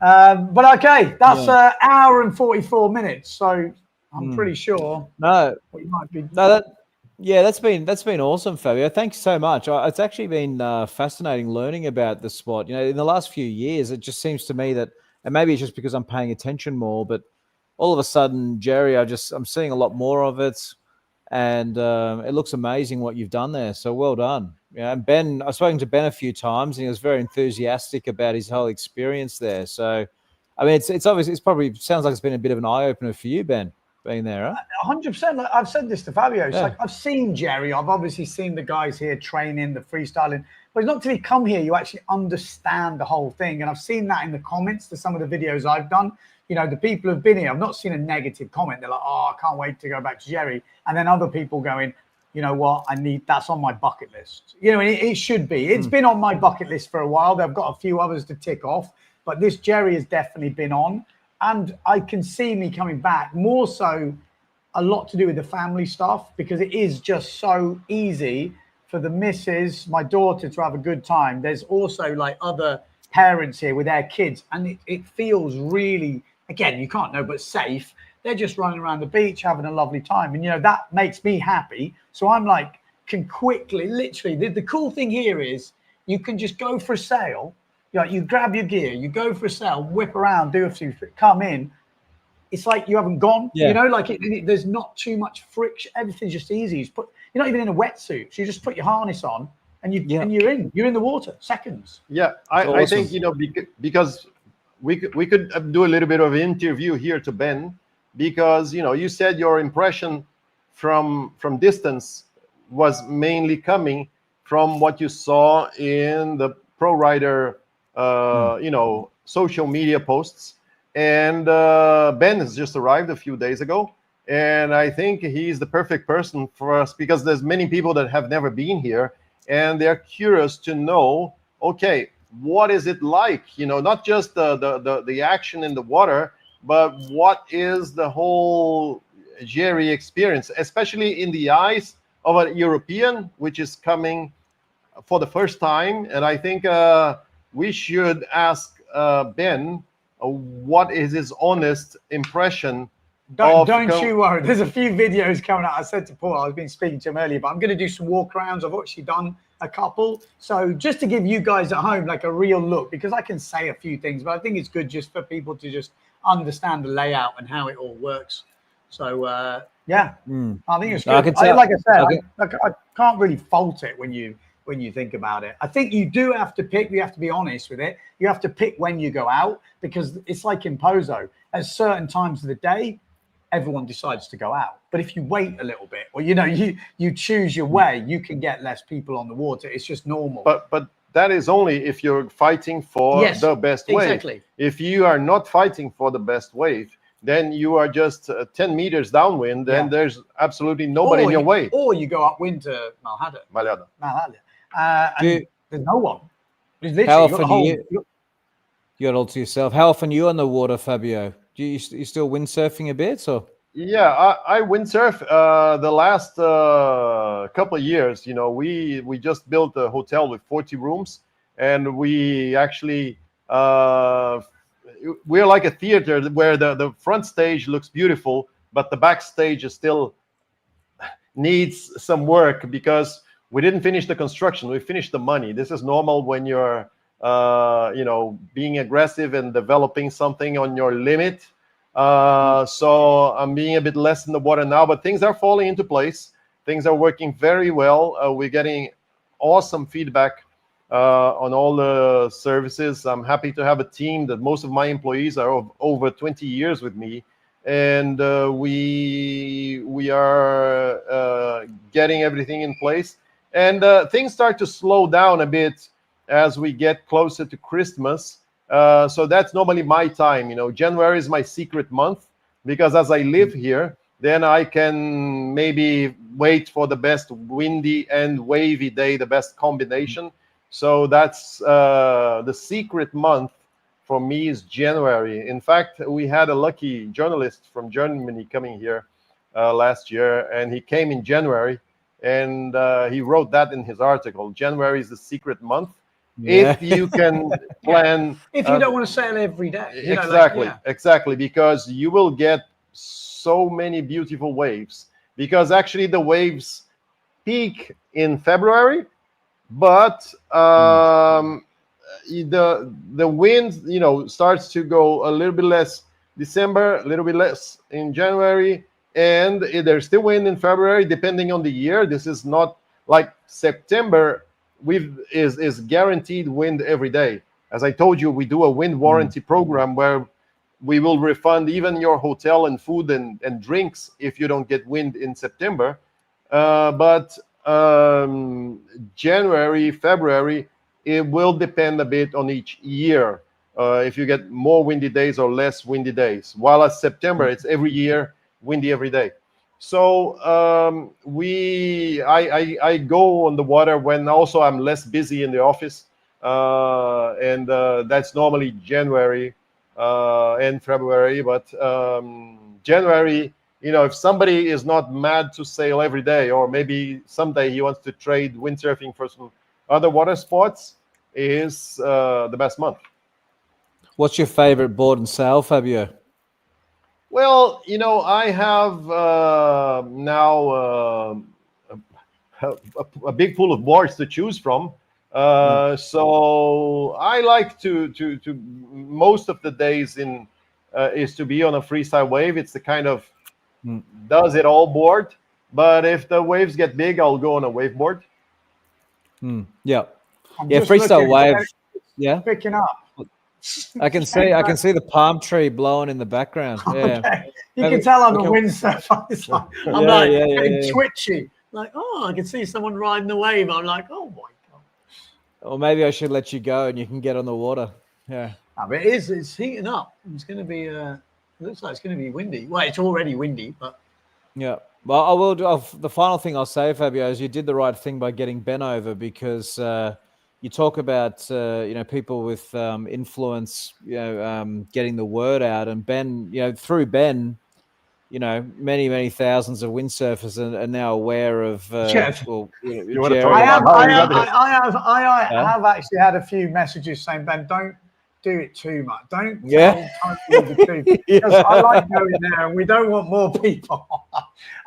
But okay, that's an hour and 44 minutes. So I'm pretty sure. We might be. That's been awesome, Fabio. Thanks so much. It's actually been fascinating learning about the sport. In the last few years, it just seems to me that and maybe it's just because I'm paying attention more, but all of a sudden, Jeri, I'm seeing a lot more of it, and it looks amazing what you've done there. So well done. Yeah, and Ben, I've spoken to Ben a few times, and he was very enthusiastic about his whole experience there. So, I mean, it's obviously, it's probably sounds like it's been a bit of an eye opener for you, Ben, being there, huh? 100%. Like I've said this to Fabio. It's Yeah. like I've seen Jeri. I've obviously seen the guys here training, the freestyling. But it's not till you come here you actually understand the whole thing. And I've seen that in the comments to some of the videos I've done. You know, the people who've been here, I've not seen a negative comment. They're like, oh, I can't wait to go back to Jeri. And then other people going, you know what, that's on my bucket list. You know, it should be. It's been on my bucket list for a while. They've got a few others to tick off. But this Jeri has definitely been on. And I can see me coming back, more so a lot to do with the family stuff, because it is just so easy for the missus, my daughter, to have a good time. There's also like other parents here with their kids, and it feels really, again, you can't know, but safe. They're just running around the beach having a lovely time. And, you know, that makes me happy. So I'm like, can quickly, literally, the cool thing here is you can just go for a sail. You grab your gear, you go for a sail, whip around, do a few, come in. It's like you haven't gone, you know, like there's not too much friction. Everything's just easy. You're not even in a wetsuit. So you just put your harness on and you're in the water, seconds. Yeah, Awesome. I think, you know, because we could do a little bit of an interview here to Ben, because, you know, you said your impression from distance was mainly coming from what you saw in the pro rider, you know, social media posts. And Ben has just arrived a few days ago, and I think he's the perfect person for us, because there's many people that have never been here, and they're curious to know, okay, what is it like? You know, not just the action in the water, but what is the whole Jeri experience, especially in the eyes of a European, which is coming for the first time. And I think we should ask Ben, what is his honest impression? Don't you worry. There's a few videos coming out. I said to Paul, I've been speaking to him earlier, but I'm going to do some walk arounds. I've actually done a couple. So just to give you guys at home like a real look, because I can say a few things, but I think it's good just for people to just understand the layout and how it all works. So yeah, I think it's good. Like I said, I can't really fault it when you think about it. I think you do have to pick, you have to be honest with it. You have to pick when you go out, because it's like in Pozo. At certain times of the day, everyone decides to go out. But if you wait a little bit, or, you know, you choose your way, you can get less people on the water. It's just normal. But that is only if you're fighting for the best wave. Exactly. If you are not fighting for the best wave, then you are just 10 meters downwind, and there's absolutely nobody in your way. Or you go upwind to Malhada. And there's no one. How often you got all to yourself? How often are you on the water, Fabio? Do you still windsurfing a bit, or? Yeah, I windsurf the last couple of years. You know, we just built a hotel with 40 rooms, and we actually we're like a theater where the front stage looks beautiful, but the backstage is still needs some work, because we didn't finish the construction. We finished the money. This is normal when you're you know, being aggressive and developing something on your limit. So I'm being a bit less in the water now, but things are falling into place. Things are working very well. We're getting awesome feedback on all the services. I'm happy to have a team that most of my employees are of over 20 years with me, and we are getting everything in place. And things start to slow down a bit as we get closer to Christmas. So that's normally my time. You know, January is my secret month, because as I live here, then I can maybe wait for the best windy and wavy day, the best combination. So that's the secret month for me is January. In fact, we had a lucky journalist from Germany coming here last year, and he came in January, and he wrote that in his article. January is the secret month. If you can plan, if you don't want to sail every day, exactly, because you will get so many beautiful waves, because actually the waves peak in February, but the wind, starts to go a little bit less December, a little bit less in January, and there's still wind in February, depending on the year. This is not like September. Is guaranteed wind every day. As I told you, we do a wind warranty program where we will refund even your hotel and food and drinks if you don't get wind in September. But January, February, it will depend a bit on each year. If you get more windy days or less windy days. While at September, it's every year windy every day. So I go on the water when also I'm less busy in the office, and that's normally January and February. But January, if somebody is not mad to sail every day, or maybe someday he wants to trade windsurfing for some other water sports, is the best month. What's your favorite board and sail, Fabio? Well, I have now a big pool of boards to choose from. So I like to most of the days is to be on a freestyle wave. It's the kind of does it all board. But if the waves get big, I'll go on a wave board. Yeah, freestyle wave. Yeah, picking up. I can see the palm tree blowing in the background. Yeah, okay. You can tell I'm a windsurfer. It's like, I'm getting twitchy. Like, I can see someone riding the wave. I'm like, oh my god. Or maybe I should let you go and you can get on the water. Yeah. But it's heating up. It's going to be. It looks like it's going to be windy. Well, it's already windy, but. Yeah. Well, I will. The final thing I'll say, Fabio, is you did the right thing by getting Ben over, because. You talk about people with influence, getting the word out, and Ben, through Ben, many thousands of windsurfers are now aware of. Jeri. I have actually had a few messages saying, Ben, don't do it too much. Don't tell totally the truth, because I like going there, and we don't want more people.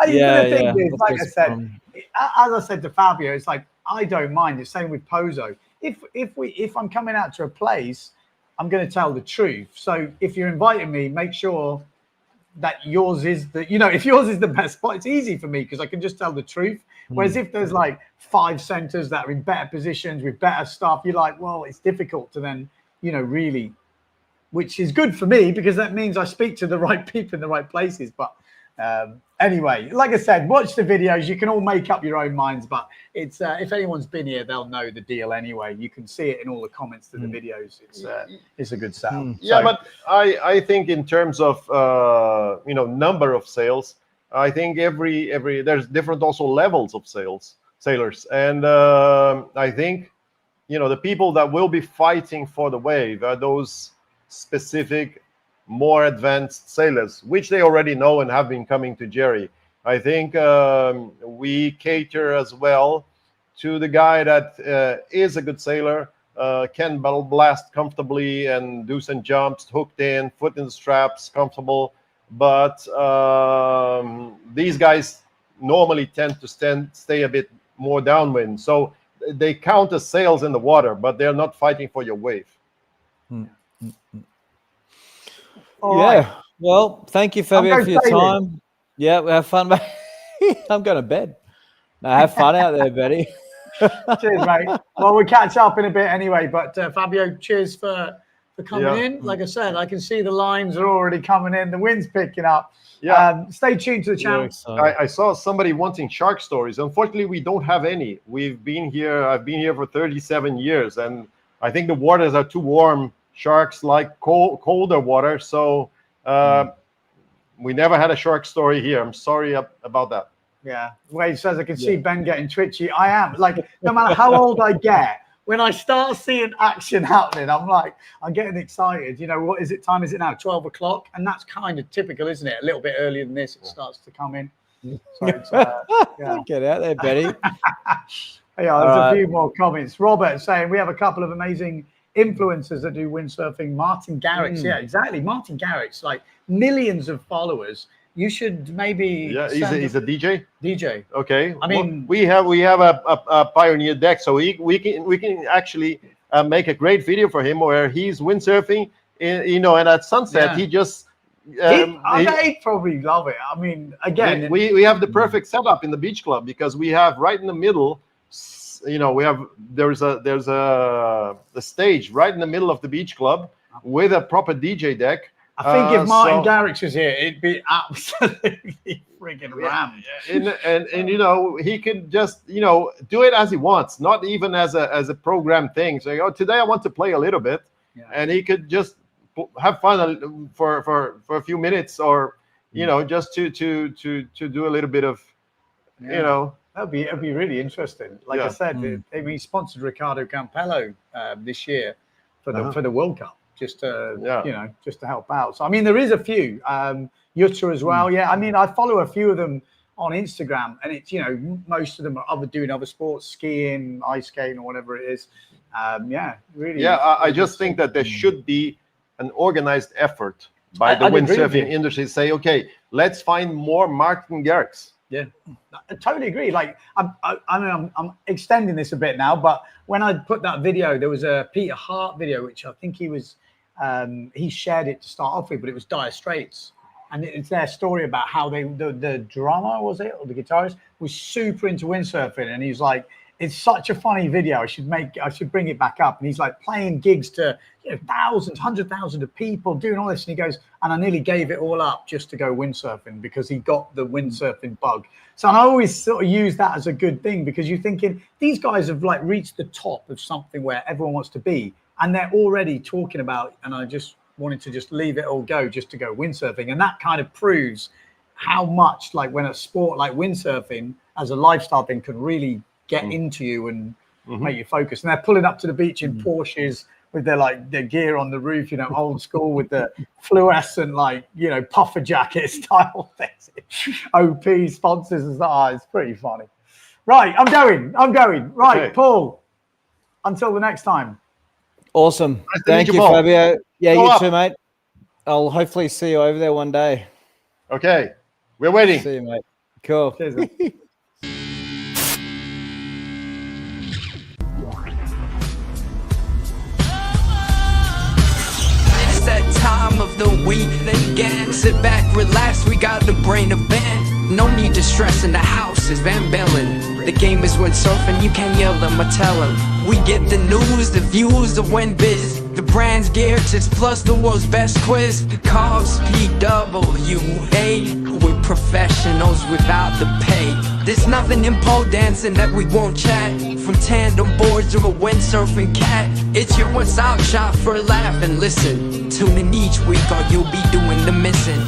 The thing is, like I said, as I said to Fabio, it's like I don't mind. It's same with Pozo. If I'm coming out to a place, I'm going to tell the truth. So if you're inviting me, make sure that yours is if yours is the best spot, it's easy for me because I can just tell the truth. Whereas if there's like 5 centers that are in better positions with better stuff, you're like, well, it's difficult to then, really, which is good for me because that means I speak to the right people in the right places. But anyway, like I said, watch the videos. You can all make up your own minds, but it's if anyone's been here, they'll know the deal anyway. You can see it in all the comments to the videos. It's a good sale. Yeah, but I think in terms of number of sails, I think every there's different also levels of sailors, and I think the people that will be fighting for the wave are those specific, more advanced sailors, which they already know and have been coming to Jeri. I think we cater as well to the guy that is a good sailor, can blast comfortably and do some jumps, hooked in, foot in the straps, comfortable. But these guys normally tend to stay a bit more downwind. So they count as sails in the water, but they're not fighting for your wave. Right. Well, thank you, Fabio, for your time. Yeah, we have fun, mate. I'm going to bed. No, have fun out there, Betty. Cheers, mate. Well, we'll catch up in a bit anyway. But Fabio, cheers for coming in. Like I said, I can see the lines are already coming in. The wind's picking up. Yeah. Stay tuned to the channel. I saw somebody wanting shark stories. Unfortunately, we don't have any. I've been here for 37 years, and I think the waters are too warm. Sharks like colder water, so we never had a shark story here. I'm sorry about that. Yeah, Wade says I can see Ben getting twitchy. I am, like, no matter how old I get, when I start seeing action happening, I'm getting excited. What is it? Time is it now? 12 o'clock, and that's kind of typical, isn't it? A little bit earlier than this, it starts to come in. So it's, Get out there, Betty. There's a few more comments. Robert saying we have a couple of amazing influencers that do windsurfing. Martin Garrix, yeah, exactly. Martin Garrix, like millions of followers. You should maybe. Yeah, he's a DJ. DJ. Okay. I mean, we have a Pioneer deck, so we can actually make a great video for him where he's windsurfing, and at sunset he just. They'd probably love it. I mean, again, we have the perfect setup in the beach club because we have right in the middle. There's a stage right in the middle of the beach club with a proper DJ deck. I think if Martin Garrix was here, it'd be absolutely friggin' rammed. And he could just do it as he wants, not even as a program thing. So today I want to play a little bit, and he could just have fun for a few minutes, or just to do a little bit of It'd be really interesting. Like I said, he sponsored Ricardo Campello this year for the World Cup, just to just to help out. So I mean, there is a few Jutta as well. Yeah, I mean, I follow a few of them on Instagram, and it's most of them are doing other sports, skiing, ice skating, or whatever it is. Really. Yeah, I just think that there should be an organized effort by the windsurfing industry to say, okay, let's find more Martin Garrix. Yeah, I totally agree. Like, I'm extending this a bit now, but when I put that video, there was a Peter Hart video, which I think he shared it to start off with, but it was Dire Straits. And it's their story about how the drummer, was it, or the guitarist, was super into windsurfing. And he's like, it's such a funny video. I should bring it back up. And he's like playing gigs to thousands, 100,000 of people, doing all this. And he goes, and I nearly gave it all up just to go windsurfing because he got the windsurfing bug. So I always sort of use that as a good thing, because you're thinking these guys have like reached the top of something where everyone wants to be, and they're already talking about. And I just wanted to just leave it all go just to go windsurfing, and that kind of proves how much, like, when a sport like windsurfing as a lifestyle thing can really get into you and make you focus. And they're pulling up to the beach in Porsches with their gear on the roof, old school, with the fluorescent, puffer jacket style things. OP sponsors and stuff. It's pretty funny. Right, I'm going. Right, okay. Paul, until the next time. Awesome. Nice Thank you, Fabio. Yeah, you too, mate. I'll hopefully see you over there one day. Okay, we're waiting. See you, mate. Cool. Cheers. That time of the week again. Sit back, relax, we got the brain of band. No need to stress in the house, it's Van Bellen. The game is windsurfing, you can't yell them or tell them. We get the news, the views, the win biz. The brand's gear tips plus the world's best quiz. Cogs, PWA, we're professionals without the pay. There's nothing in pole dancing that we won't chat. From tandem boards to a windsurfing cat. It's your one-stop shop for a laugh and listen. Tune in each week or you'll be doing the missing.